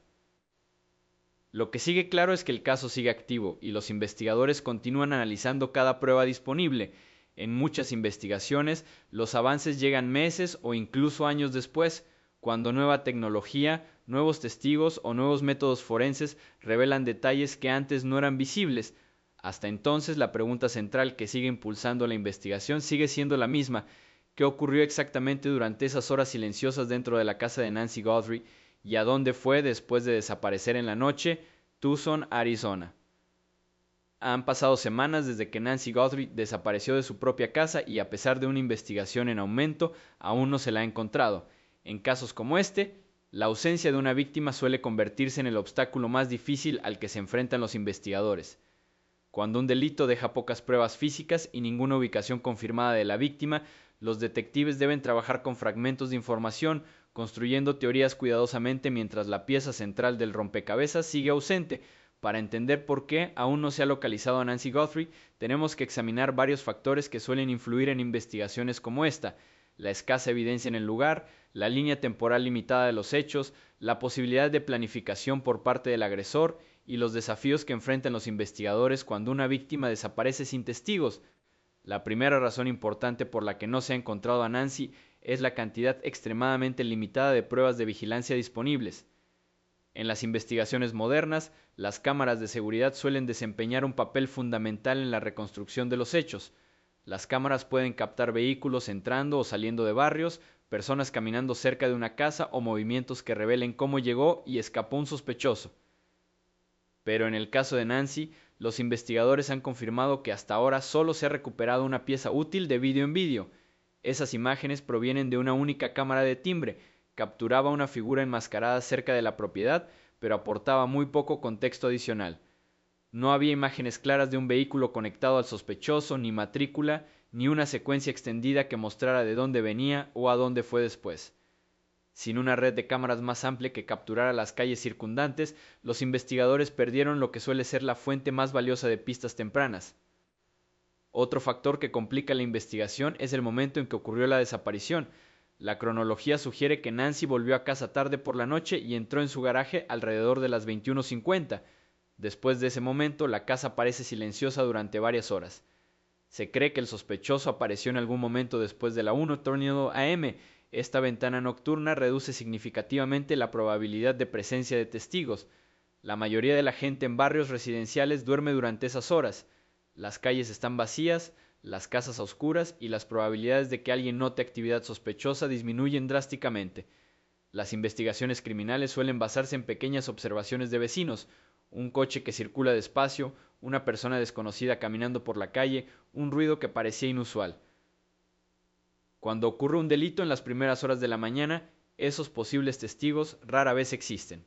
Lo que sigue claro es que el caso sigue activo y los investigadores continúan analizando cada prueba disponible. En muchas investigaciones, los avances llegan meses o incluso años después, cuando nueva tecnología, nuevos testigos o nuevos métodos forenses revelan detalles que antes no eran visibles. Hasta entonces, la pregunta central que sigue impulsando la investigación sigue siendo la misma: ¿qué ocurrió exactamente durante esas horas silenciosas dentro de la casa de Nancy Guthrie? ¿Y a dónde fue después de desaparecer en la noche? Tucson, Arizona. Han pasado semanas desde que Nancy Guthrie desapareció de su propia casa y a pesar de una investigación en aumento, aún no se la ha encontrado. En casos como este, la ausencia de una víctima suele convertirse en el obstáculo más difícil al que se enfrentan los investigadores. Cuando un delito deja pocas pruebas físicas y ninguna ubicación confirmada de la víctima, los detectives deben trabajar con fragmentos de información, construyendo teorías cuidadosamente mientras la pieza central del rompecabezas sigue ausente. Para entender por qué aún no se ha localizado a Nancy Guthrie, tenemos que examinar varios factores que suelen influir en investigaciones como esta: la escasa evidencia en el lugar, la línea temporal limitada de los hechos, la posibilidad de planificación por parte del agresor y los desafíos que enfrentan los investigadores cuando una víctima desaparece sin testigos. La primera razón importante por la que no se ha encontrado a Nancy es la cantidad extremadamente limitada de pruebas de vigilancia disponibles. En las investigaciones modernas, las cámaras de seguridad suelen desempeñar un papel fundamental en la reconstrucción de los hechos. Las cámaras pueden captar vehículos entrando o saliendo de barrios, personas caminando cerca de una casa o movimientos que revelen cómo llegó y escapó un sospechoso. Pero en el caso de Nancy, los investigadores han confirmado que hasta ahora solo se ha recuperado una pieza útil de vídeo en vídeo. Esas imágenes provienen de una única cámara de timbre, capturaba una figura enmascarada cerca de la propiedad, pero aportaba muy poco contexto adicional. No había imágenes claras de un vehículo conectado al sospechoso, ni matrícula, ni una secuencia extendida que mostrara de dónde venía o a dónde fue después. Sin una red de cámaras más amplia que capturara las calles circundantes, los investigadores perdieron lo que suele ser la fuente más valiosa de pistas tempranas. Otro factor que complica la investigación es el momento en que ocurrió la desaparición. La cronología sugiere que Nancy volvió a casa tarde por la noche y entró en su garaje alrededor de las 21:50. Después de ese momento, la casa parece silenciosa durante varias horas. Se cree que el sospechoso apareció en algún momento después de la 1:00 am. Esta ventana nocturna reduce significativamente la probabilidad de presencia de testigos. La mayoría de la gente en barrios residenciales duerme durante esas horas. Las calles están vacías, las casas a oscuras y las probabilidades de que alguien note actividad sospechosa disminuyen drásticamente. Las investigaciones criminales suelen basarse en pequeñas observaciones de vecinos: un coche que circula despacio, una persona desconocida caminando por la calle, un ruido que parecía inusual. Cuando ocurre un delito en las primeras horas de la mañana, esos posibles testigos rara vez existen.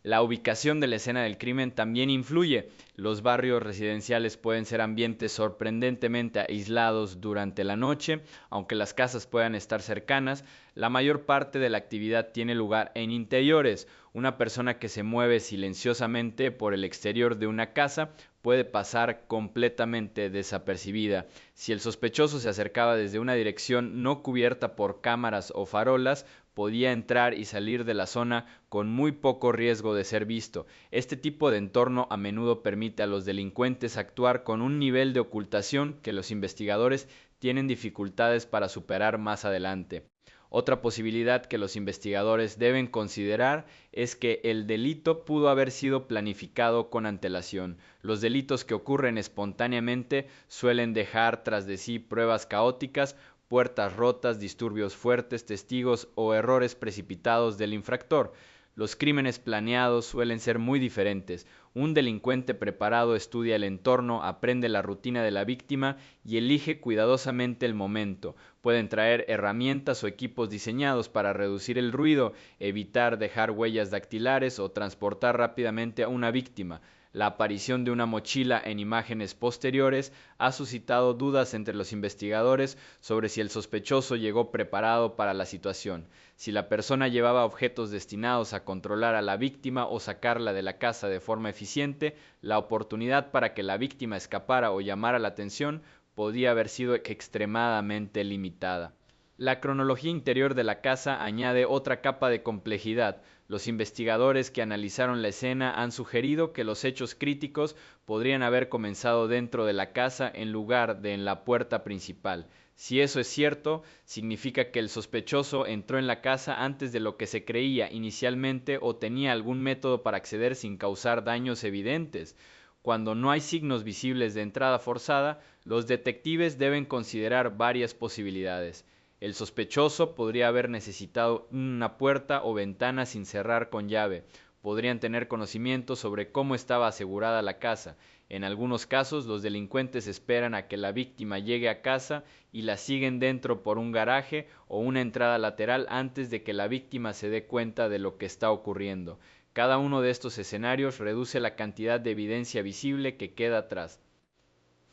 La ubicación de la escena del crimen también influye. Los barrios residenciales pueden ser ambientes sorprendentemente aislados durante la noche, aunque las casas puedan estar cercanas. La mayor parte de la actividad tiene lugar en interiores. Una persona que se mueve silenciosamente por el exterior de una casa puede pasar completamente desapercibida. Si el sospechoso se acercaba desde una dirección no cubierta por cámaras o farolas, podía entrar y salir de la zona con muy poco riesgo de ser visto. Este tipo de entorno a menudo permite a los delincuentes actuar con un nivel de ocultación que los investigadores tienen dificultades para superar más adelante. Otra posibilidad que los investigadores deben considerar es que el delito pudo haber sido planificado con antelación. Los delitos que ocurren espontáneamente suelen dejar tras de sí pruebas caóticas, puertas rotas, disturbios fuertes, testigos o errores precipitados del infractor. Los crímenes planeados suelen ser muy diferentes. Un delincuente preparado estudia el entorno, aprende la rutina de la víctima y elige cuidadosamente el momento. Pueden traer herramientas o equipos diseñados para reducir el ruido, evitar dejar huellas dactilares o transportar rápidamente a una víctima. La aparición de una mochila en imágenes posteriores ha suscitado dudas entre los investigadores sobre si el sospechoso llegó preparado para la situación. Si la persona llevaba objetos destinados a controlar a la víctima o sacarla de la casa de forma eficiente, la oportunidad para que la víctima escapara o llamara la atención podía haber sido extremadamente limitada. La cronología interior de la casa añade otra capa de complejidad. Los investigadores que analizaron la escena han sugerido que los hechos críticos podrían haber comenzado dentro de la casa en lugar de en la puerta principal. Si eso es cierto, significa que el sospechoso entró en la casa antes de lo que se creía inicialmente o tenía algún método para acceder sin causar daños evidentes. Cuando no hay signos visibles de entrada forzada, los detectives deben considerar varias posibilidades. El sospechoso podría haber necesitado una puerta o ventana sin cerrar con llave. Podrían tener conocimiento sobre cómo estaba asegurada la casa. En algunos casos, los delincuentes esperan a que la víctima llegue a casa y la siguen dentro por un garaje o una entrada lateral antes de que la víctima se dé cuenta de lo que está ocurriendo. Cada uno de estos escenarios reduce la cantidad de evidencia visible que queda atrás.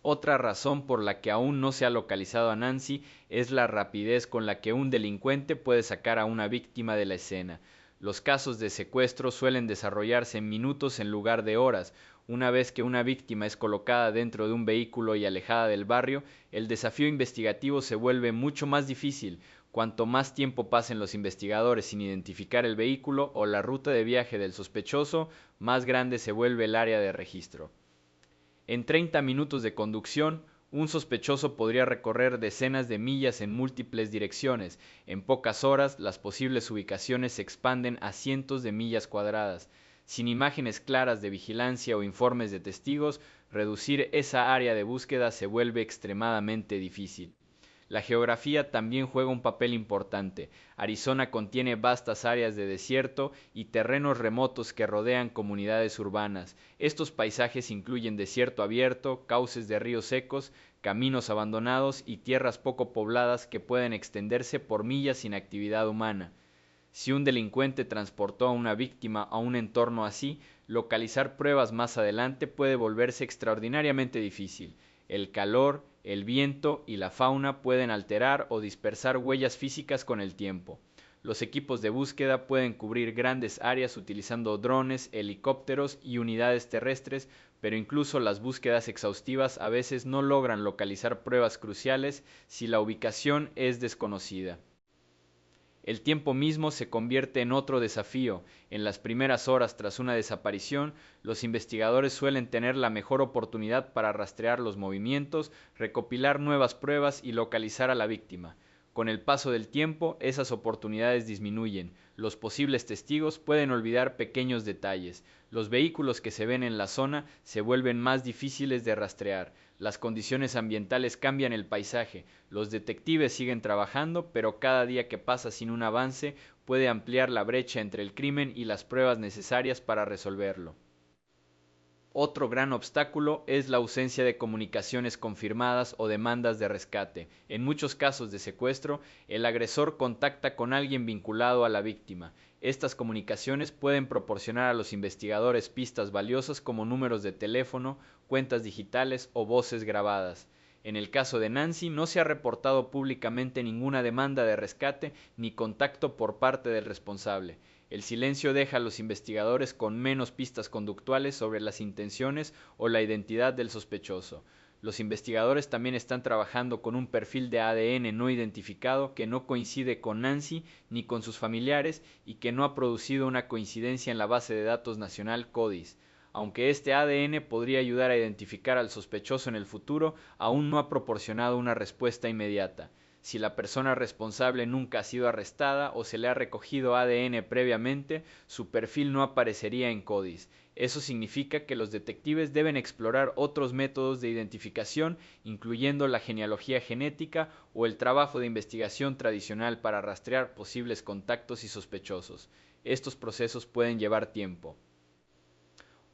Otra razón por la que aún no se ha localizado a Nancy es la rapidez con la que un delincuente puede sacar a una víctima de la escena. Los casos de secuestro suelen desarrollarse en minutos en lugar de horas. Una vez que una víctima es colocada dentro de un vehículo y alejada del barrio, el desafío investigativo se vuelve mucho más difícil. Cuanto más tiempo pasen los investigadores sin identificar el vehículo o la ruta de viaje del sospechoso, más grande se vuelve el área de registro. En 30 minutos de conducción, un sospechoso podría recorrer decenas de millas en múltiples direcciones. En pocas horas, las posibles ubicaciones se expanden a cientos de millas cuadradas. Sin imágenes claras de vigilancia o informes de testigos, reducir esa área de búsqueda se vuelve extremadamente difícil. La geografía también juega un papel importante. Arizona contiene vastas áreas de desierto y terrenos remotos que rodean comunidades urbanas. Estos paisajes incluyen desierto abierto, cauces de ríos secos, caminos abandonados y tierras poco pobladas que pueden extenderse por millas sin actividad humana. Si un delincuente transportó a una víctima a un entorno así, localizar pruebas más adelante puede volverse extraordinariamente difícil. El calor, el viento y la fauna pueden alterar o dispersar huellas físicas con el tiempo. Los equipos de búsqueda pueden cubrir grandes áreas utilizando drones, helicópteros y unidades terrestres, pero incluso las búsquedas exhaustivas a veces no logran localizar pruebas cruciales si la ubicación es desconocida. El tiempo mismo se convierte en otro desafío. En las primeras horas tras una desaparición, los investigadores suelen tener la mejor oportunidad para rastrear los movimientos, recopilar nuevas pruebas y localizar a la víctima. Con el paso del tiempo, esas oportunidades disminuyen. Los posibles testigos pueden olvidar pequeños detalles. Los vehículos que se ven en la zona se vuelven más difíciles de rastrear. Las condiciones ambientales cambian el paisaje. Los detectives siguen trabajando, pero cada día que pasa sin un avance puede ampliar la brecha entre el crimen y las pruebas necesarias para resolverlo. Otro gran obstáculo es la ausencia de comunicaciones confirmadas o demandas de rescate. En muchos casos de secuestro, el agresor contacta con alguien vinculado a la víctima. Estas comunicaciones pueden proporcionar a los investigadores pistas valiosas como números de teléfono, cuentas digitales o voces grabadas. En el caso de Nancy, no se ha reportado públicamente ninguna demanda de rescate ni contacto por parte del responsable. El silencio deja a los investigadores con menos pistas conductuales sobre las intenciones o la identidad del sospechoso. Los investigadores también están trabajando con un perfil de ADN no identificado que no coincide con Nancy ni con sus familiares y que no ha producido una coincidencia en la base de datos nacional CODIS. Aunque este ADN podría ayudar a identificar al sospechoso en el futuro, aún no ha proporcionado una respuesta inmediata. Si la persona responsable nunca ha sido arrestada o se le ha recogido ADN previamente, su perfil no aparecería en CODIS. Eso significa que los detectives deben explorar otros métodos de identificación, incluyendo la genealogía genética o el trabajo de investigación tradicional para rastrear posibles contactos y sospechosos. Estos procesos pueden llevar tiempo.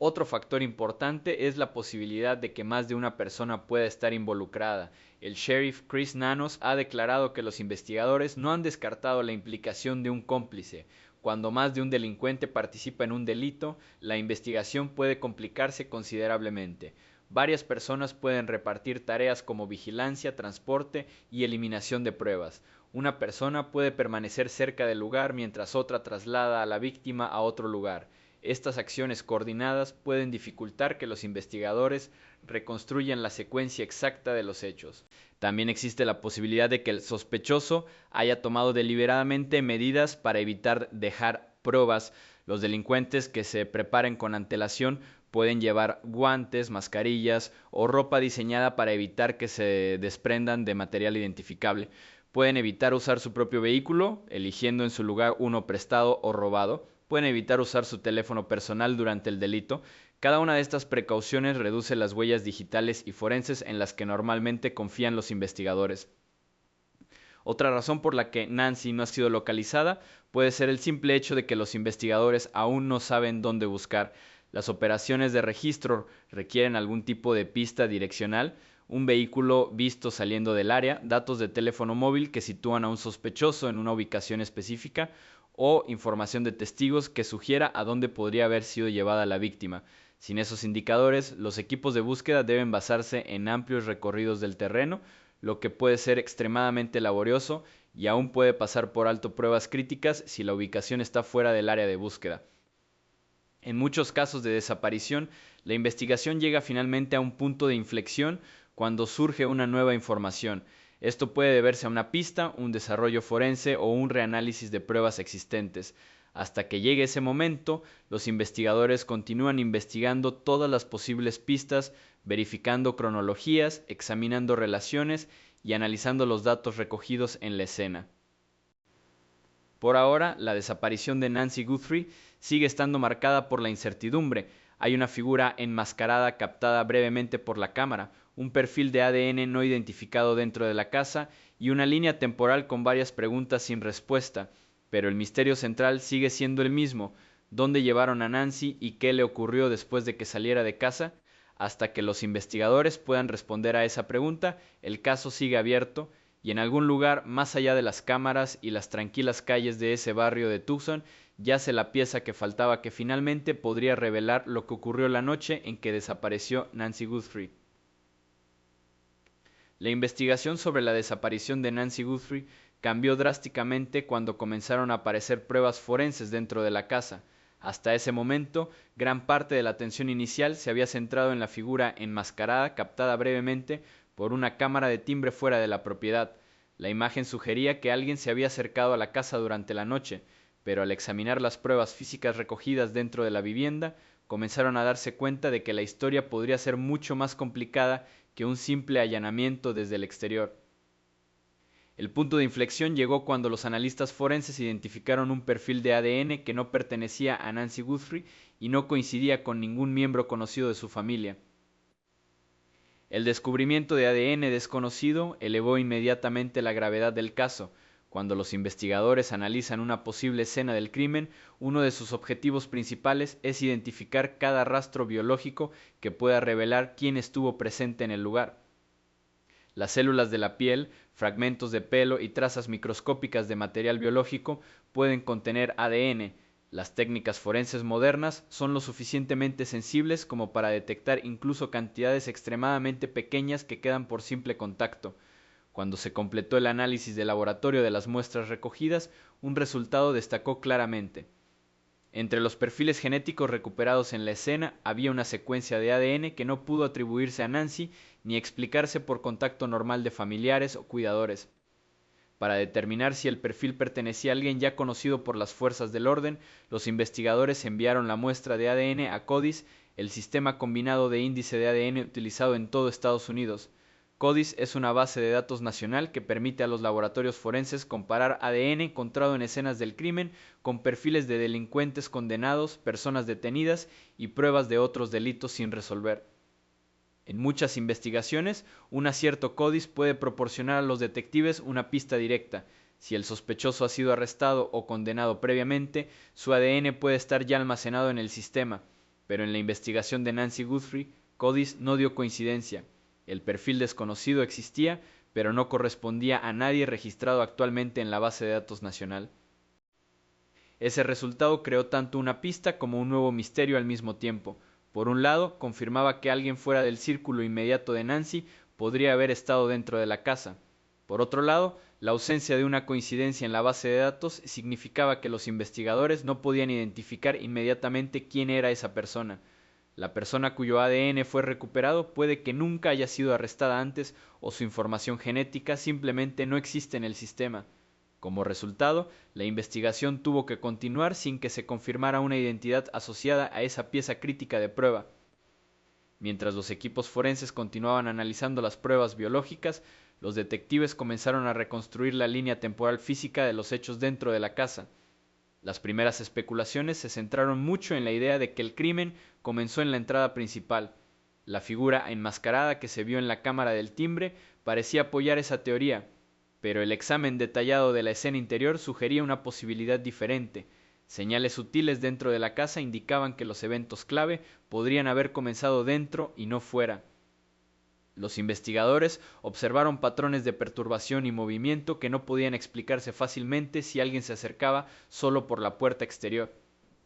Otro factor importante es la posibilidad de que más de una persona pueda estar involucrada. El sheriff Chris Nanos ha declarado que los investigadores no han descartado la implicación de un cómplice. Cuando más de un delincuente participa en un delito, la investigación puede complicarse considerablemente. Varias personas pueden repartir tareas como vigilancia, transporte y eliminación de pruebas. Una persona puede permanecer cerca del lugar mientras otra traslada a la víctima a otro lugar. Estas acciones coordinadas pueden dificultar que los investigadores reconstruyan la secuencia exacta de los hechos. También existe la posibilidad de que el sospechoso haya tomado deliberadamente medidas para evitar dejar pruebas. Los delincuentes que se preparen con antelación pueden llevar guantes, mascarillas o ropa diseñada para evitar que se desprendan de material identificable. Pueden evitar usar su propio vehículo, eligiendo en su lugar uno prestado o robado. Pueden evitar usar su teléfono personal durante el delito. Cada una de estas precauciones reduce las huellas digitales y forenses en las que normalmente confían los investigadores. Otra razón por la que Nancy no ha sido localizada puede ser el simple hecho de que los investigadores aún no saben dónde buscar. Las operaciones de registro requieren algún tipo de pista direccional, un vehículo visto saliendo del área, datos de teléfono móvil que sitúan a un sospechoso en una ubicación específica, o información de testigos que sugiera a dónde podría haber sido llevada la víctima. Sin esos indicadores, los equipos de búsqueda deben basarse en amplios recorridos del terreno, lo que puede ser extremadamente laborioso y aún puede pasar por alto pruebas críticas si la ubicación está fuera del área de búsqueda. En muchos casos de desaparición, la investigación llega finalmente a un punto de inflexión cuando surge una nueva información. Esto puede deberse a una pista, un desarrollo forense o un reanálisis de pruebas existentes. Hasta que llegue ese momento, los investigadores continúan investigando todas las posibles pistas, verificando cronologías, examinando relaciones y analizando los datos recogidos en la escena. Por ahora, la desaparición de Nancy Guthrie sigue estando marcada por la incertidumbre. Hay una figura enmascarada captada brevemente por la cámara, un perfil de ADN no identificado dentro de la casa y una línea temporal con varias preguntas sin respuesta. Pero el misterio central sigue siendo el mismo: ¿dónde llevaron a Nancy y qué le ocurrió después de que saliera de casa? Hasta que los investigadores puedan responder a esa pregunta, el caso sigue abierto y en algún lugar más allá de las cámaras y las tranquilas calles de ese barrio de Tucson yace la pieza que faltaba, que finalmente podría revelar lo que ocurrió la noche en que desapareció Nancy Guthrie. La investigación sobre la desaparición de Nancy Guthrie cambió drásticamente cuando comenzaron a aparecer pruebas forenses dentro de la casa. Hasta ese momento, gran parte de la atención inicial se había centrado en la figura enmascarada captada brevemente por una cámara de timbre fuera de la propiedad. La imagen sugería que alguien se había acercado a la casa durante la noche, pero al examinar las pruebas físicas recogidas dentro de la vivienda, comenzaron a darse cuenta de que la historia podría ser mucho más complicada que un simple allanamiento desde el exterior. El punto de inflexión llegó cuando los analistas forenses identificaron un perfil de ADN que no pertenecía a Nancy Guthrie y no coincidía con ningún miembro conocido de su familia. El descubrimiento de ADN desconocido elevó inmediatamente la gravedad del caso. Cuando los investigadores analizan una posible escena del crimen, uno de sus objetivos principales es identificar cada rastro biológico que pueda revelar quién estuvo presente en el lugar. Las células de la piel, fragmentos de pelo y trazas microscópicas de material biológico pueden contener ADN. Las técnicas forenses modernas son lo suficientemente sensibles como para detectar incluso cantidades extremadamente pequeñas que quedan por simple contacto. Cuando se completó el análisis de laboratorio de las muestras recogidas, un resultado destacó claramente: Entre los perfiles genéticos recuperados en la escena había una secuencia de ADN que no pudo atribuirse a Nancy ni explicarse por contacto normal de familiares o cuidadores. Para determinar si el perfil pertenecía a alguien ya conocido por las fuerzas del orden, los investigadores enviaron la muestra de ADN a CODIS, el sistema combinado de índice de ADN utilizado en todo Estados Unidos. CODIS es una base de datos nacional que permite a los laboratorios forenses comparar ADN encontrado en escenas del crimen con perfiles de delincuentes condenados, personas detenidas y pruebas de otros delitos sin resolver. En muchas investigaciones, un acierto CODIS puede proporcionar a los detectives una pista directa. Si el sospechoso ha sido arrestado o condenado previamente, su ADN puede estar ya almacenado en el sistema, pero en la investigación de Nancy Guthrie, CODIS no dio coincidencia. El perfil desconocido existía, pero no correspondía a nadie registrado actualmente en la base de datos nacional. Ese resultado creó tanto una pista como un nuevo misterio al mismo tiempo. Por un lado, confirmaba que alguien fuera del círculo inmediato de Nancy podría haber estado dentro de la casa. Por otro lado, la ausencia de una coincidencia en la base de datos significaba que los investigadores no podían identificar inmediatamente quién era esa persona. La persona cuyo ADN fue recuperado puede que nunca haya sido arrestada antes o su información genética simplemente no existe en el sistema. Como resultado, la investigación tuvo que continuar sin que se confirmara una identidad asociada a esa pieza crítica de prueba. Mientras los equipos forenses continuaban analizando las pruebas biológicas, los detectives comenzaron a reconstruir la línea temporal física de los hechos dentro de la casa. Las primeras especulaciones se centraron mucho en la idea de que el crimen comenzó en la entrada principal. La figura enmascarada que se vio en la cámara del timbre parecía apoyar esa teoría, pero el examen detallado de la escena interior sugería una posibilidad diferente. Señales sutiles dentro de la casa indicaban que los eventos clave podrían haber comenzado dentro y no fuera. Los investigadores observaron patrones de perturbación y movimiento que no podían explicarse fácilmente si alguien se acercaba solo por la puerta exterior.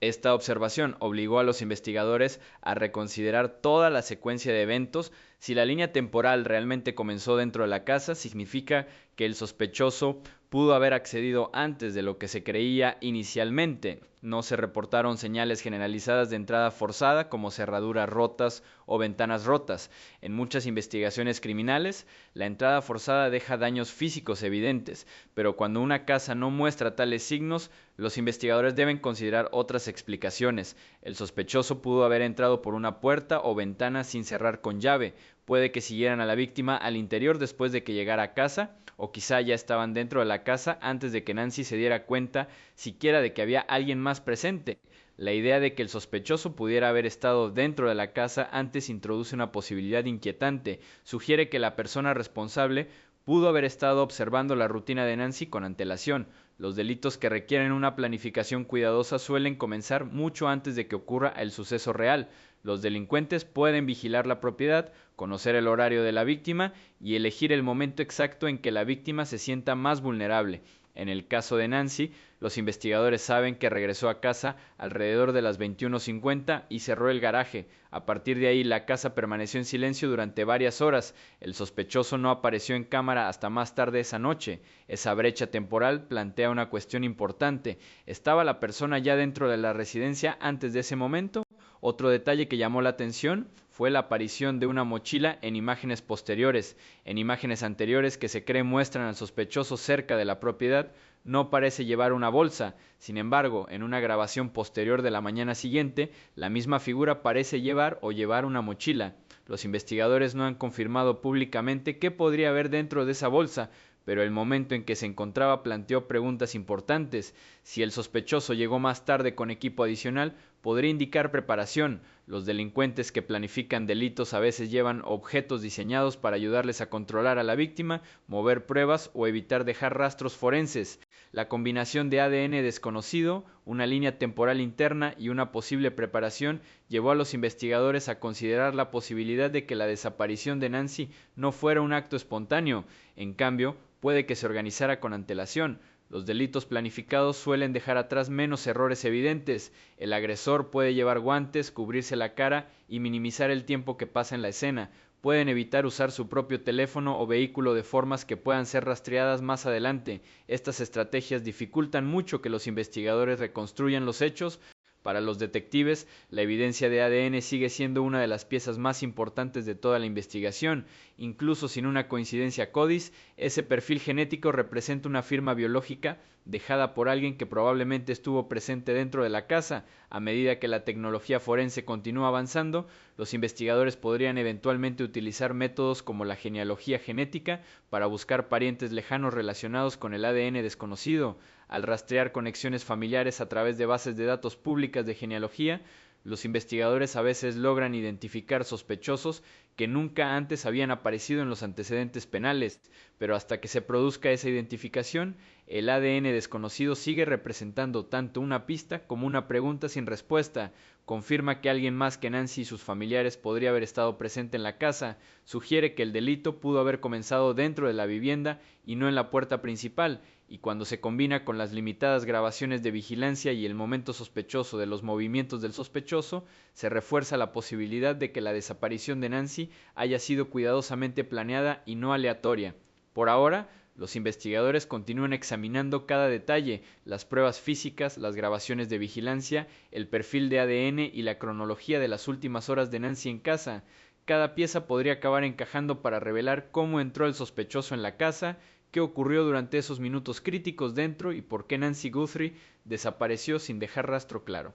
Esta observación obligó a los investigadores a reconsiderar toda la secuencia de eventos. Si la línea temporal realmente comenzó dentro de la casa, significa que el sospechoso pudo haber accedido antes de lo que se creía inicialmente. No se reportaron señales generalizadas de entrada forzada como cerraduras rotas o ventanas rotas. En muchas investigaciones criminales, la entrada forzada deja daños físicos evidentes, pero cuando una casa no muestra tales signos, los investigadores deben considerar otras explicaciones. El sospechoso pudo haber entrado por una puerta o ventana sin cerrar con llave. Puede que siguieran a la víctima al interior después de que llegara a casa, o quizá ya estaban dentro de la casa antes de que Nancy se diera cuenta siquiera de que había alguien más presente. La idea de que el sospechoso pudiera haber estado dentro de la casa antes introduce una posibilidad inquietante. Sugiere que la persona responsable pudo haber estado observando la rutina de Nancy con antelación. Los delitos que requieren una planificación cuidadosa suelen comenzar mucho antes de que ocurra el suceso real. Los delincuentes pueden vigilar la propiedad, conocer el horario de la víctima y elegir el momento exacto en que la víctima se sienta más vulnerable. En el caso de Nancy, los investigadores saben que regresó a casa alrededor de las 21:50 y cerró el garaje. A partir de ahí, la casa permaneció en silencio durante varias horas. El sospechoso no apareció en cámara hasta más tarde esa noche. Esa brecha temporal plantea una cuestión importante. ¿Estaba la persona ya dentro de la residencia antes de ese momento? Otro detalle que llamó la atención fue la aparición de una mochila en imágenes posteriores. En imágenes anteriores que se cree muestran al sospechoso cerca de la propiedad, no parece llevar una bolsa. Sin embargo, en una grabación posterior de la mañana siguiente, la misma figura parece llevar una mochila. Los investigadores no han confirmado públicamente qué podría haber dentro de esa bolsa, pero el momento en que se encontraba planteó preguntas importantes. Si el sospechoso llegó más tarde con equipo adicional, podría indicar preparación. Los delincuentes que planifican delitos a veces llevan objetos diseñados para ayudarles a controlar a la víctima, mover pruebas o evitar dejar rastros forenses. La combinación de ADN desconocido, una línea temporal interna y una posible preparación llevó a los investigadores a considerar la posibilidad de que la desaparición de Nancy no fuera un acto espontáneo. En cambio, puede que se organizara con antelación. Los delitos planificados suelen dejar atrás menos errores evidentes. El agresor puede llevar guantes, cubrirse la cara y minimizar el tiempo que pasa en la escena. Pueden evitar usar su propio teléfono o vehículo de formas que puedan ser rastreadas más adelante. Estas estrategias dificultan mucho que los investigadores reconstruyan los hechos, Para los detectives, la evidencia de ADN sigue siendo una de las piezas más importantes de toda la investigación. Incluso sin una coincidencia CODIS, ese perfil genético representa una firma biológica dejada por alguien que probablemente estuvo presente dentro de la casa. A medida que la tecnología forense continúa avanzando, los investigadores podrían eventualmente utilizar métodos como la genealogía genética para buscar parientes lejanos relacionados con el ADN desconocido. Al rastrear conexiones familiares a través de bases de datos públicas de genealogía, los investigadores a veces logran identificar sospechosos que nunca antes habían aparecido en los antecedentes penales, pero hasta que se produzca esa identificación, el ADN desconocido sigue representando tanto una pista como una pregunta sin respuesta. Confirma que alguien más que Nancy y sus familiares podría haber estado presente en la casa, sugiere que el delito pudo haber comenzado dentro de la vivienda y no en la puerta principal, y cuando se combina con las limitadas grabaciones de vigilancia y el momento sospechoso de los movimientos del sospechoso, se refuerza la posibilidad de que la desaparición de Nancy haya sido cuidadosamente planeada y no aleatoria. Por ahora, los investigadores continúan examinando cada detalle, las pruebas físicas, las grabaciones de vigilancia, el perfil de ADN y la cronología de las últimas horas de Nancy en casa. Cada pieza podría acabar encajando para revelar cómo entró el sospechoso en la casa, qué ocurrió durante esos minutos críticos dentro y por qué Nancy Guthrie desapareció sin dejar rastro claro.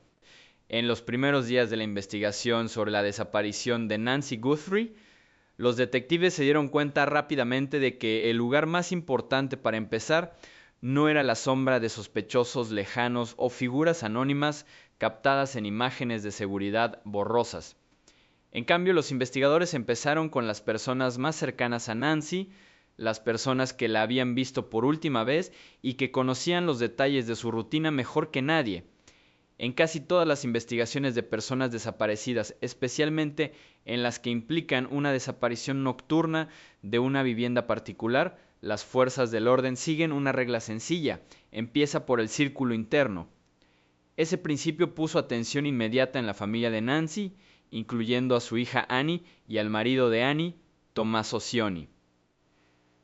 En los primeros días de la investigación sobre la desaparición de Nancy Guthrie, los detectives se dieron cuenta rápidamente de que el lugar más importante para empezar no era la sombra de sospechosos lejanos o figuras anónimas captadas en imágenes de seguridad borrosas. En cambio, los investigadores empezaron con las personas más cercanas a Nancy, las personas que la habían visto por última vez y que conocían los detalles de su rutina mejor que nadie. En casi todas las investigaciones de personas desaparecidas, especialmente en las que implican una desaparición nocturna de una vivienda particular, las fuerzas del orden siguen una regla sencilla: empieza por el círculo interno. Ese principio puso atención inmediata en la familia de Nancy, incluyendo a su hija Annie y al marido de Annie, Tommaso Cioni.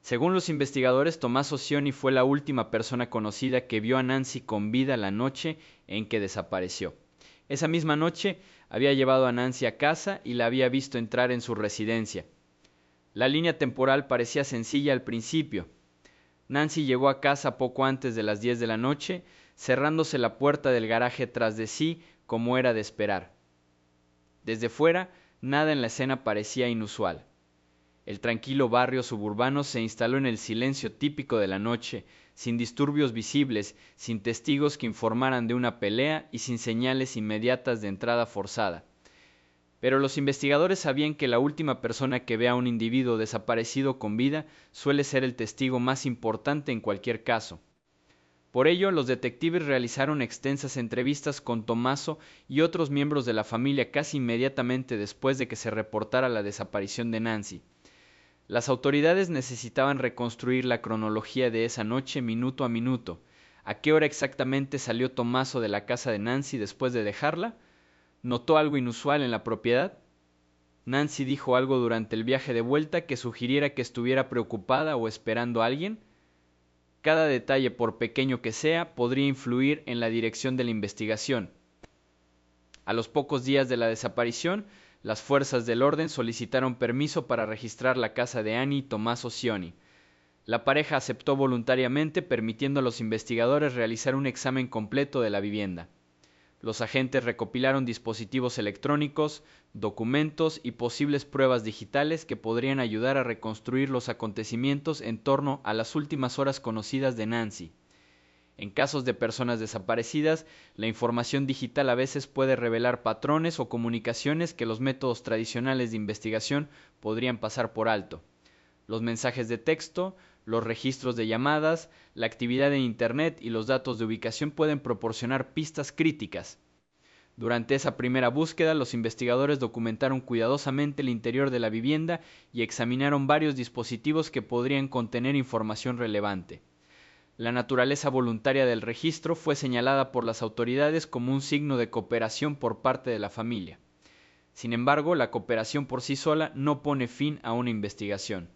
Según los investigadores, Tommaso Cioni fue la última persona conocida que vio a Nancy con vida la noche en que desapareció. Esa misma noche había llevado a Nancy a casa y la había visto entrar en su residencia. La línea temporal parecía sencilla al principio. Nancy llegó a casa poco antes de las 10 de la noche, cerrándose la puerta del garaje tras de sí como era de esperar. Desde fuera, nada en la escena parecía inusual. El tranquilo barrio suburbano se instaló en el silencio típico de la noche, sin disturbios visibles, sin testigos que informaran de una pelea y sin señales inmediatas de entrada forzada. Pero los investigadores sabían que la última persona que ve a un individuo desaparecido con vida suele ser el testigo más importante en cualquier caso. Por ello, los detectives realizaron extensas entrevistas con Tommaso y otros miembros de la familia casi inmediatamente después de que se reportara la desaparición de Nancy. Las autoridades necesitaban reconstruir la cronología de esa noche minuto a minuto. ¿A qué hora exactamente salió Tommaso de la casa de Nancy después de dejarla? ¿Notó algo inusual en la propiedad? ¿Nancy dijo algo durante el viaje de vuelta que sugiriera que estuviera preocupada o esperando a alguien? Cada detalle, por pequeño que sea, podría influir en la dirección de la investigación. A los pocos días de la desaparición, las fuerzas del orden solicitaron permiso para registrar la casa de Annie y Tommaso Cioni. La pareja aceptó voluntariamente, permitiendo a los investigadores realizar un examen completo de la vivienda. Los agentes recopilaron dispositivos electrónicos, documentos y posibles pruebas digitales que podrían ayudar a reconstruir los acontecimientos en torno a las últimas horas conocidas de Nancy. En casos de personas desaparecidas, la información digital a veces puede revelar patrones o comunicaciones que los métodos tradicionales de investigación podrían pasar por alto. Los mensajes de texto, los registros de llamadas, la actividad en Internet y los datos de ubicación pueden proporcionar pistas críticas. Durante esa primera búsqueda, los investigadores documentaron cuidadosamente el interior de la vivienda y examinaron varios dispositivos que podrían contener información relevante. La naturaleza voluntaria del registro fue señalada por las autoridades como un signo de cooperación por parte de la familia. Sin embargo, la cooperación por sí sola no pone fin a una investigación.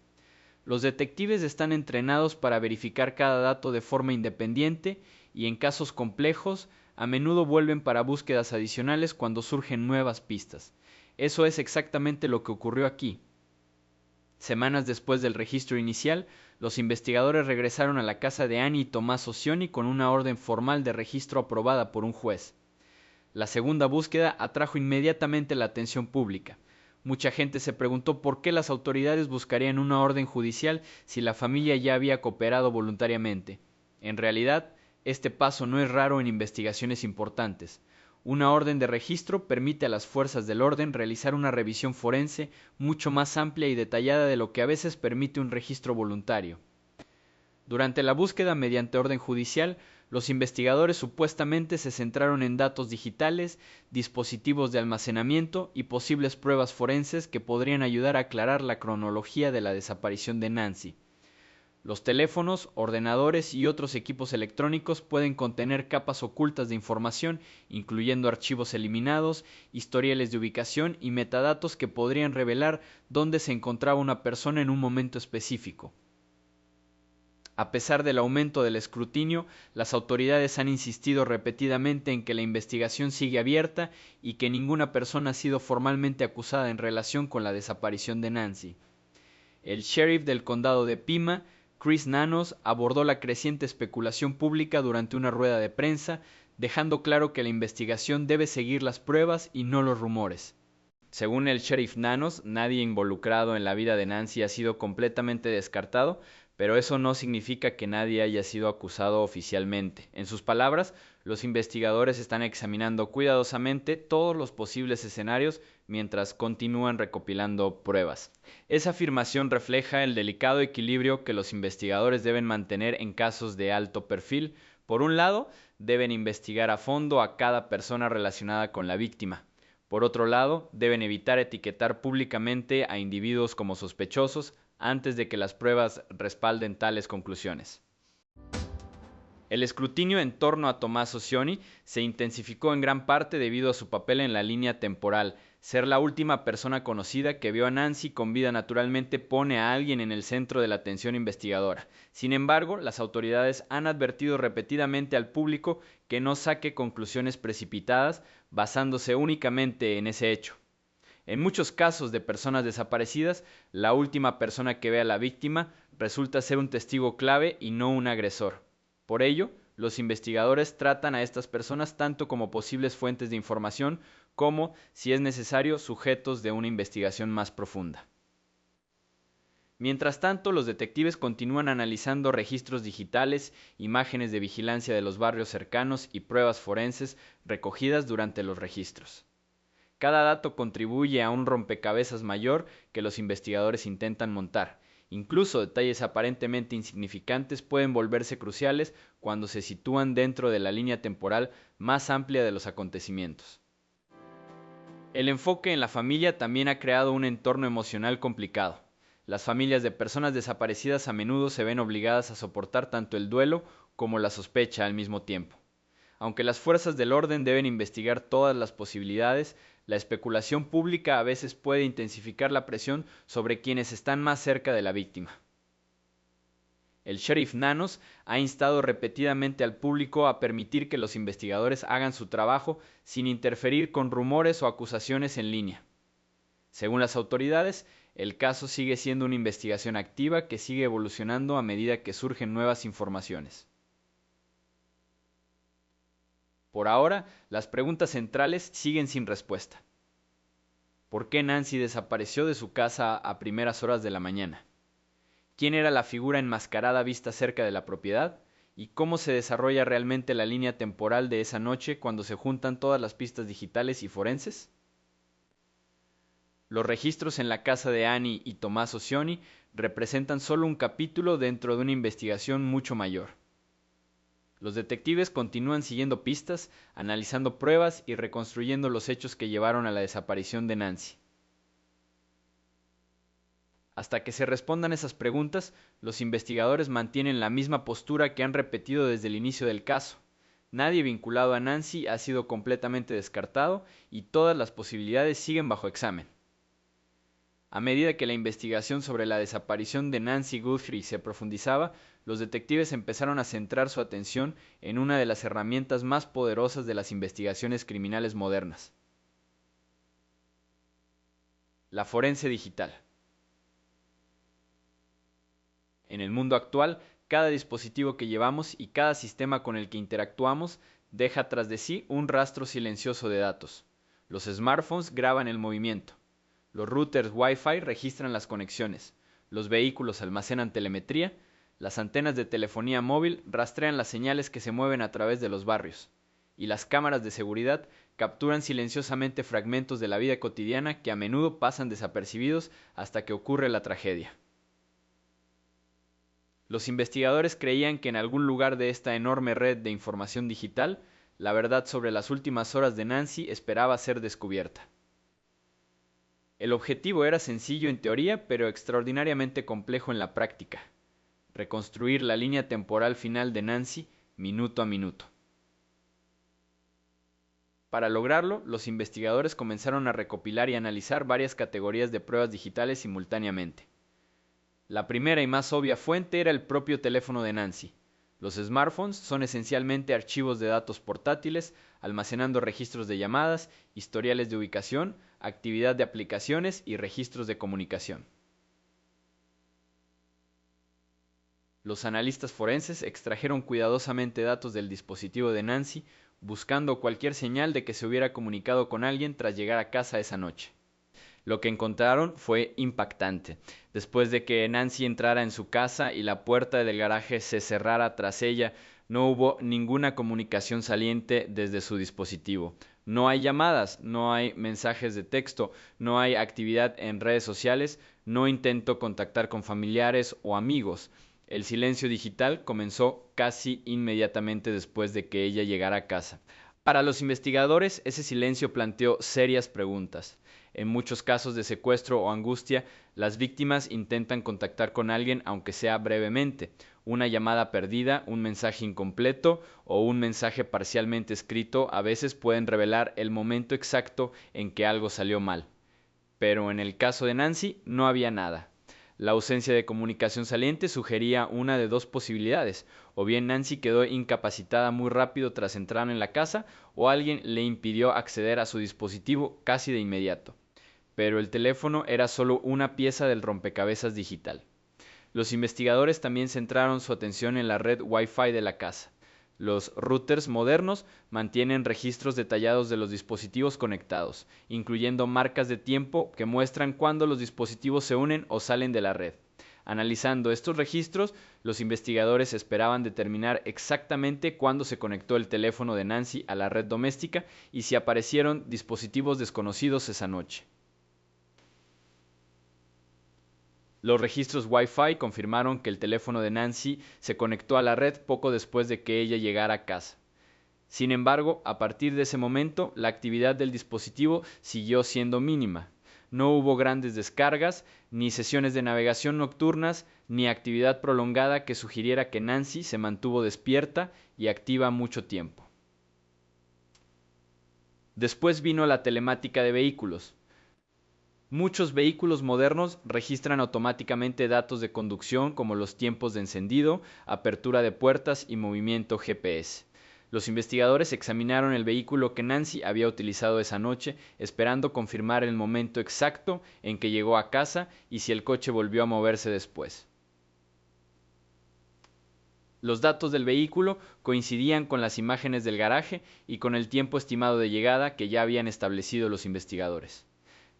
Los detectives están entrenados para verificar cada dato de forma independiente y, en casos complejos, a menudo vuelven para búsquedas adicionales cuando surgen nuevas pistas. Eso es exactamente lo que ocurrió aquí. Semanas después del registro inicial, los investigadores regresaron a la casa de Annie y Tommaso Cioni con una orden formal de registro aprobada por un juez. La segunda búsqueda atrajo inmediatamente la atención pública. Mucha gente se preguntó por qué las autoridades buscarían una orden judicial si la familia ya había cooperado voluntariamente. En realidad, este paso no es raro en investigaciones importantes. Una orden de registro permite a las fuerzas del orden realizar una revisión forense mucho más amplia y detallada de lo que a veces permite un registro voluntario. Durante la búsqueda mediante orden judicial, los investigadores supuestamente se centraron en datos digitales, dispositivos de almacenamiento y posibles pruebas forenses que podrían ayudar a aclarar la cronología de la desaparición de Nancy. Los teléfonos, ordenadores y otros equipos electrónicos pueden contener capas ocultas de información, incluyendo archivos eliminados, historiales de ubicación y metadatos que podrían revelar dónde se encontraba una persona en un momento específico. A pesar del aumento del escrutinio, las autoridades han insistido repetidamente en que la investigación sigue abierta y que ninguna persona ha sido formalmente acusada en relación con la desaparición de Nancy. El sheriff del condado de Pima, Chris Nanos, abordó la creciente especulación pública durante una rueda de prensa, dejando claro que la investigación debe seguir las pruebas y no los rumores. Según el sheriff Nanos, nadie involucrado en la vida de Nancy ha sido completamente descartado, pero eso no significa que nadie haya sido acusado oficialmente. En sus palabras, los investigadores están examinando cuidadosamente todos los posibles escenarios mientras continúan recopilando pruebas. Esa afirmación refleja el delicado equilibrio que los investigadores deben mantener en casos de alto perfil. Por un lado, deben investigar a fondo a cada persona relacionada con la víctima. Por otro lado, deben evitar etiquetar públicamente a individuos como sospechosos antes de que las pruebas respalden tales conclusiones. El escrutinio en torno a Tommaso Cioni se intensificó en gran parte debido a su papel en la línea temporal. Ser la última persona conocida que vio a Nancy con vida naturalmente pone a alguien en el centro de la atención investigadora. Sin embargo, las autoridades han advertido repetidamente al público que no saque conclusiones precipitadas basándose únicamente en ese hecho. En muchos casos de personas desaparecidas, la última persona que ve a la víctima resulta ser un testigo clave y no un agresor. Por ello, los investigadores tratan a estas personas tanto como posibles fuentes de información como, si es necesario, sujetos de una investigación más profunda. Mientras tanto, los detectives continúan analizando registros digitales, imágenes de vigilancia de los barrios cercanos y pruebas forenses recogidas durante los registros. Cada dato contribuye a un rompecabezas mayor que los investigadores intentan montar. Incluso detalles aparentemente insignificantes pueden volverse cruciales cuando se sitúan dentro de la línea temporal más amplia de los acontecimientos. El enfoque en la familia también ha creado un entorno emocional complicado. Las familias de personas desaparecidas a menudo se ven obligadas a soportar tanto el duelo como la sospecha al mismo tiempo. Aunque las fuerzas del orden deben investigar todas las posibilidades, la especulación pública a veces puede intensificar la presión sobre quienes están más cerca de la víctima. El sheriff Nanos ha instado repetidamente al público a permitir que los investigadores hagan su trabajo sin interferir con rumores o acusaciones en línea. Según las autoridades, el caso sigue siendo una investigación activa que sigue evolucionando a medida que surgen nuevas informaciones. Por ahora, las preguntas centrales siguen sin respuesta. ¿Por qué Nancy desapareció de su casa a primeras horas de la mañana? ¿Quién era la figura enmascarada vista cerca de la propiedad? ¿Y cómo se desarrolla realmente la línea temporal de esa noche cuando se juntan todas las pistas digitales y forenses? Los registros en la casa de Annie y Tommaso Cioni representan solo un capítulo dentro de una investigación mucho mayor. Los detectives continúan siguiendo pistas, analizando pruebas y reconstruyendo los hechos que llevaron a la desaparición de Nancy. Hasta que se respondan esas preguntas, los investigadores mantienen la misma postura que han repetido desde el inicio del caso. Nadie vinculado a Nancy ha sido completamente descartado y todas las posibilidades siguen bajo examen. A medida que la investigación sobre la desaparición de Nancy Guthrie se profundizaba, los detectives empezaron a centrar su atención en una de las herramientas más poderosas de las investigaciones criminales modernas: la forense digital. En el mundo actual, cada dispositivo que llevamos y cada sistema con el que interactuamos deja tras de sí un rastro silencioso de datos. Los smartphones graban el movimiento. Los routers Wi-Fi registran las conexiones. Los vehículos almacenan telemetría. Las antenas de telefonía móvil rastrean las señales que se mueven a través de los barrios. Y las cámaras de seguridad capturan silenciosamente fragmentos de la vida cotidiana que a menudo pasan desapercibidos hasta que ocurre la tragedia. Los investigadores creían que en algún lugar de esta enorme red de información digital, la verdad sobre las últimas horas de Nancy esperaba ser descubierta. El objetivo era sencillo en teoría, pero extraordinariamente complejo en la práctica: reconstruir la línea temporal final de Nancy minuto a minuto. Para lograrlo, los investigadores comenzaron a recopilar y analizar varias categorías de pruebas digitales simultáneamente. La primera y más obvia fuente era el propio teléfono de Nancy. Los smartphones son esencialmente archivos de datos portátiles, almacenando registros de llamadas, historiales de ubicación, actividad de aplicaciones y registros de comunicación. Los analistas forenses extrajeron cuidadosamente datos del dispositivo de Nancy, buscando cualquier señal de que se hubiera comunicado con alguien tras llegar a casa esa noche. Lo que encontraron fue impactante. Después de que Nancy entrara en su casa y la puerta del garaje se cerrara tras ella, no hubo ninguna comunicación saliente desde su dispositivo. No hay llamadas, no hay mensajes de texto, no hay actividad en redes sociales, no intentó contactar con familiares o amigos. El silencio digital comenzó casi inmediatamente después de que ella llegara a casa. Para los investigadores, ese silencio planteó serias preguntas. En muchos casos de secuestro o angustia, las víctimas intentan contactar con alguien aunque sea brevemente. Una llamada perdida, un mensaje incompleto o un mensaje parcialmente escrito a veces pueden revelar el momento exacto en que algo salió mal. Pero en el caso de Nancy no había nada. La ausencia de comunicación saliente sugería una de dos posibilidades: o bien Nancy quedó incapacitada muy rápido tras entrar en la casa, o alguien le impidió acceder a su dispositivo casi de inmediato. Pero el teléfono era solo una pieza del rompecabezas digital. Los investigadores también centraron su atención en la red Wi-Fi de la casa. Los routers modernos mantienen registros detallados de los dispositivos conectados, incluyendo marcas de tiempo que muestran cuándo los dispositivos se unen o salen de la red. Analizando estos registros, los investigadores esperaban determinar exactamente cuándo se conectó el teléfono de Nancy a la red doméstica y si aparecieron dispositivos desconocidos esa noche. Los registros Wi-Fi confirmaron que el teléfono de Nancy se conectó a la red poco después de que ella llegara a casa. Sin embargo, a partir de ese momento, la actividad del dispositivo siguió siendo mínima. No hubo grandes descargas, ni sesiones de navegación nocturnas, ni actividad prolongada que sugiriera que Nancy se mantuvo despierta y activa mucho tiempo. Después vino la telemática de vehículos. Muchos vehículos modernos registran automáticamente datos de conducción como los tiempos de encendido, apertura de puertas y movimiento GPS. Los investigadores examinaron el vehículo que Nancy había utilizado esa noche, esperando confirmar el momento exacto en que llegó a casa y si el coche volvió a moverse después. Los datos del vehículo coincidían con las imágenes del garaje y con el tiempo estimado de llegada que ya habían establecido los investigadores.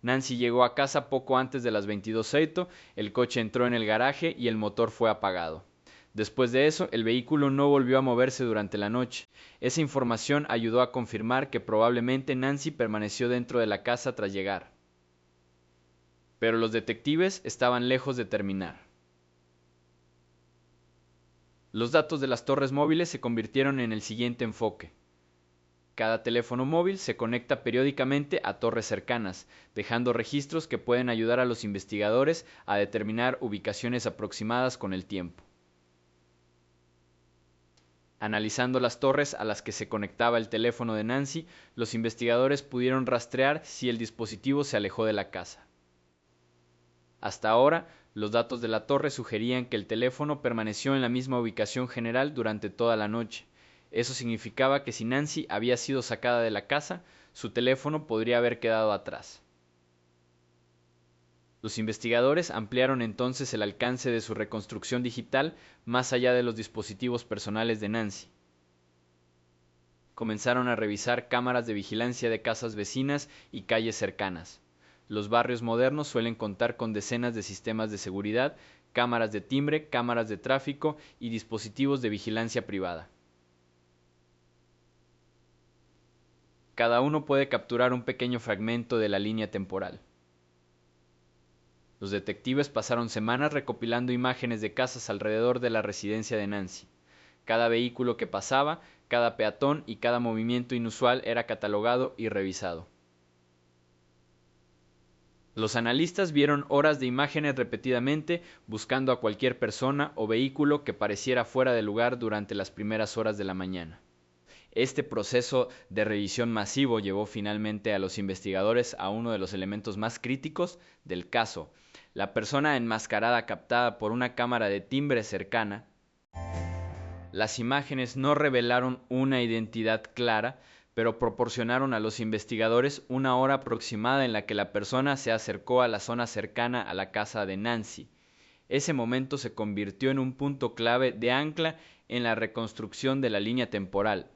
Nancy llegó a casa poco antes de las 22:00, el coche entró en el garaje y el motor fue apagado. Después de eso, el vehículo no volvió a moverse durante la noche. Esa información ayudó a confirmar que probablemente Nancy permaneció dentro de la casa tras llegar. Pero los detectives estaban lejos de terminar. Los datos de las torres móviles se convirtieron en el siguiente enfoque. Cada teléfono móvil se conecta periódicamente a torres cercanas, dejando registros que pueden ayudar a los investigadores a determinar ubicaciones aproximadas con el tiempo. Analizando las torres a las que se conectaba el teléfono de Nancy, los investigadores pudieron rastrear si el dispositivo se alejó de la casa. Hasta ahora, Los datos de la torre sugerían que el teléfono permaneció en la misma ubicación general durante toda la noche. Eso significaba que si Nancy había sido sacada de la casa, su teléfono podría haber quedado atrás. Los investigadores ampliaron entonces el alcance de su reconstrucción digital más allá de los dispositivos personales de Nancy. Comenzaron a revisar cámaras de vigilancia de casas vecinas y calles cercanas. Los barrios modernos suelen contar con decenas de sistemas de seguridad, cámaras de timbre, cámaras de tráfico y dispositivos de vigilancia privada. Cada uno puede capturar un pequeño fragmento de la línea temporal. Los detectives pasaron semanas recopilando imágenes de casas alrededor de la residencia de Nancy. Cada vehículo que pasaba, cada peatón y cada movimiento inusual era catalogado y revisado. Los analistas vieron horas de imágenes repetidamente buscando a cualquier persona o vehículo que pareciera fuera de lugar durante las primeras horas de la mañana. Este proceso de revisión masivo llevó finalmente a los investigadores a uno de los elementos más críticos del caso: la persona enmascarada captada por una cámara de timbre cercana. Las imágenes no revelaron una identidad clara, pero proporcionaron a los investigadores una hora aproximada en la que la persona se acercó a la zona cercana a la casa de Nancy. Ese momento se convirtió en un punto clave de ancla en la reconstrucción de la línea temporal.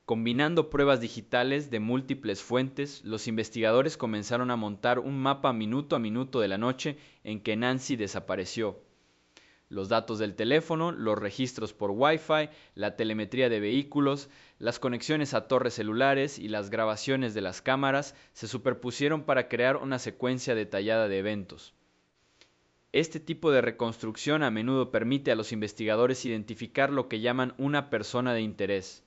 Combinando pruebas digitales de múltiples fuentes, los investigadores comenzaron a montar un mapa minuto a minuto de la noche en que Nancy desapareció. Los datos del teléfono, los registros por Wi-Fi, la telemetría de vehículos, las conexiones a torres celulares y las grabaciones de las cámaras se superpusieron para crear una secuencia detallada de eventos. Este tipo de reconstrucción a menudo permite a los investigadores identificar lo que llaman una persona de interés.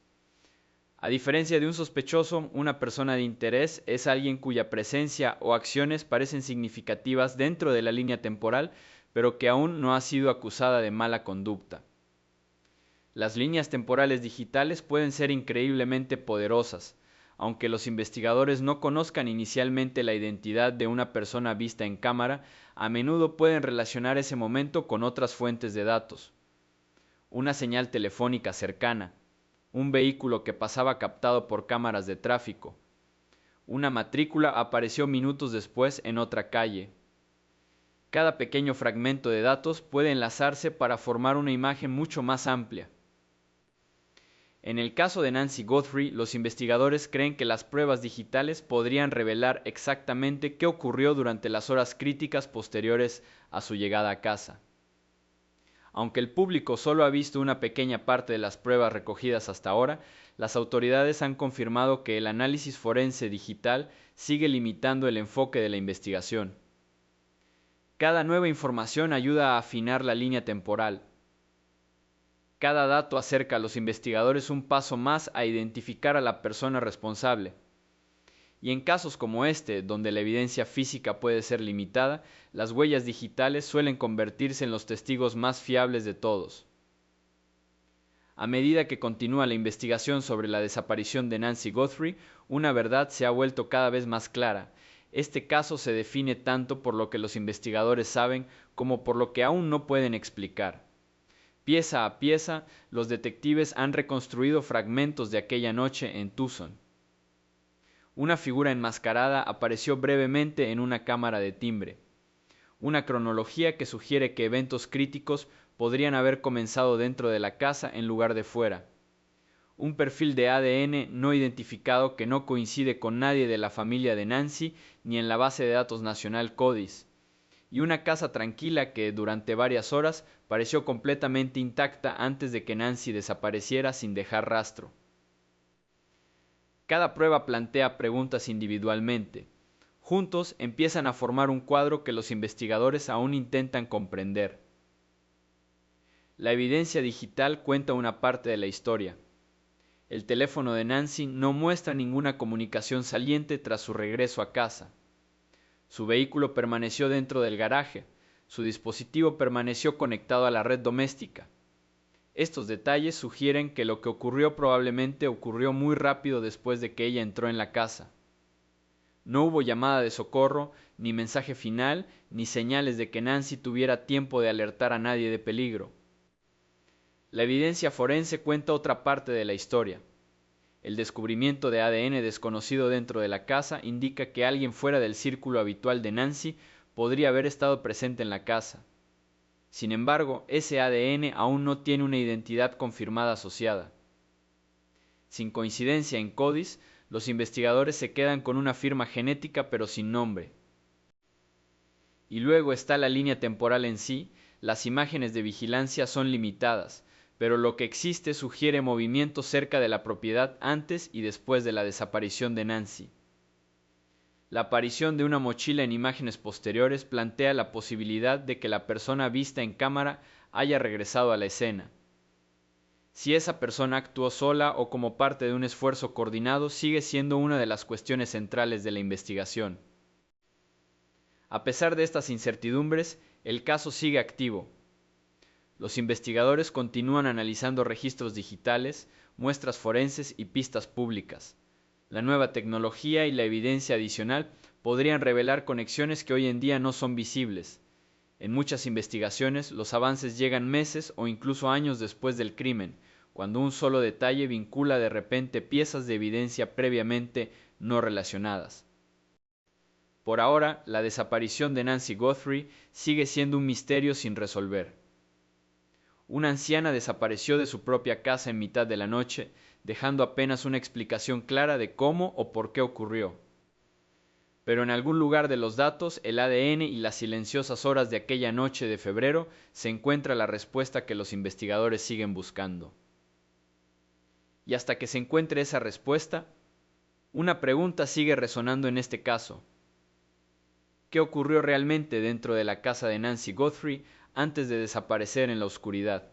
A diferencia de un sospechoso, una persona de interés es alguien cuya presencia o acciones parecen significativas dentro de la línea temporal, pero que aún no ha sido acusada de mala conducta. Las líneas temporales digitales pueden ser increíblemente poderosas. Aunque los investigadores no conozcan inicialmente la identidad de una persona vista en cámara, a menudo pueden relacionar ese momento con otras fuentes de datos. Una señal telefónica cercana, un vehículo que pasaba captado por cámaras de tráfico. Una matrícula apareció minutos después en otra calle. Cada pequeño fragmento de datos puede enlazarse para formar una imagen mucho más amplia. En el caso de Nancy Guthrie, los investigadores creen que las pruebas digitales podrían revelar exactamente qué ocurrió durante las horas críticas posteriores a su llegada a casa. Aunque el público solo ha visto una pequeña parte de las pruebas recogidas hasta ahora, las autoridades han confirmado que el análisis forense digital sigue limitando el enfoque de la investigación. Cada nueva información ayuda a afinar la línea temporal. Cada dato acerca a los investigadores un paso más a identificar a la persona responsable. Y en casos como este, donde la evidencia física puede ser limitada, las huellas digitales suelen convertirse en los testigos más fiables de todos. A medida que continúa la investigación sobre la desaparición de Nancy Guthrie, una verdad se ha vuelto cada vez más clara. Este caso se define tanto por lo que los investigadores saben como por lo que aún no pueden explicar. Pieza a pieza, los detectives han reconstruido fragmentos de aquella noche en Tucson. Una figura enmascarada apareció brevemente en una cámara de timbre. Una cronología que sugiere que eventos críticos podrían haber comenzado dentro de la casa en lugar de fuera. Un perfil de ADN no identificado que no coincide con nadie de la familia de Nancy ni en la base de datos nacional CODIS. Y una casa tranquila que durante varias horas pareció completamente intacta antes de que Nancy desapareciera sin dejar rastro. Cada prueba plantea preguntas individualmente. Juntos empiezan a formar un cuadro que los investigadores aún intentan comprender. La evidencia digital cuenta una parte de la historia. El teléfono de Nancy no muestra ninguna comunicación saliente tras su regreso a casa. Su vehículo permaneció dentro del garaje. Su dispositivo permaneció conectado a la red doméstica. Estos detalles sugieren que lo que ocurrió probablemente ocurrió muy rápido después de que ella entró en la casa. No hubo llamada de socorro, ni mensaje final, ni señales de que Nancy tuviera tiempo de alertar a nadie de peligro. La evidencia forense cuenta otra parte de la historia. El descubrimiento de ADN desconocido dentro de la casa indica que alguien fuera del círculo habitual de Nancy podría haber estado presente en la casa. Sin embargo, ese ADN aún no tiene una identidad confirmada asociada. Sin coincidencia en CODIS, los investigadores se quedan con una firma genética pero sin nombre. Y luego está la línea temporal en sí. Las imágenes de vigilancia son limitadas, pero lo que existe sugiere movimientos cerca de la propiedad antes y después de la desaparición de Nancy. La aparición de una mochila en imágenes posteriores plantea la posibilidad de que la persona vista en cámara haya regresado a la escena. Si esa persona actuó sola o como parte de un esfuerzo coordinado sigue siendo una de las cuestiones centrales de la investigación. A pesar de estas incertidumbres, el caso sigue activo. Los investigadores continúan analizando registros digitales, muestras forenses y pistas públicas. La nueva tecnología y la evidencia adicional podrían revelar conexiones que hoy en día no son visibles. En muchas investigaciones, los avances llegan meses o incluso años después del crimen, cuando un solo detalle vincula de repente piezas de evidencia previamente no relacionadas. Por ahora, la desaparición de Nancy Guthrie sigue siendo un misterio sin resolver. Una anciana desapareció de su propia casa en mitad de la noche, dejando apenas una explicación clara de cómo o por qué ocurrió. Pero en algún lugar de los datos, el ADN y las silenciosas horas de aquella noche de febrero se encuentra la respuesta que los investigadores siguen buscando. Y hasta que se encuentre esa respuesta, una pregunta sigue resonando en este caso. ¿Qué ocurrió realmente dentro de la casa de Nancy Guthrie antes de desaparecer en la oscuridad?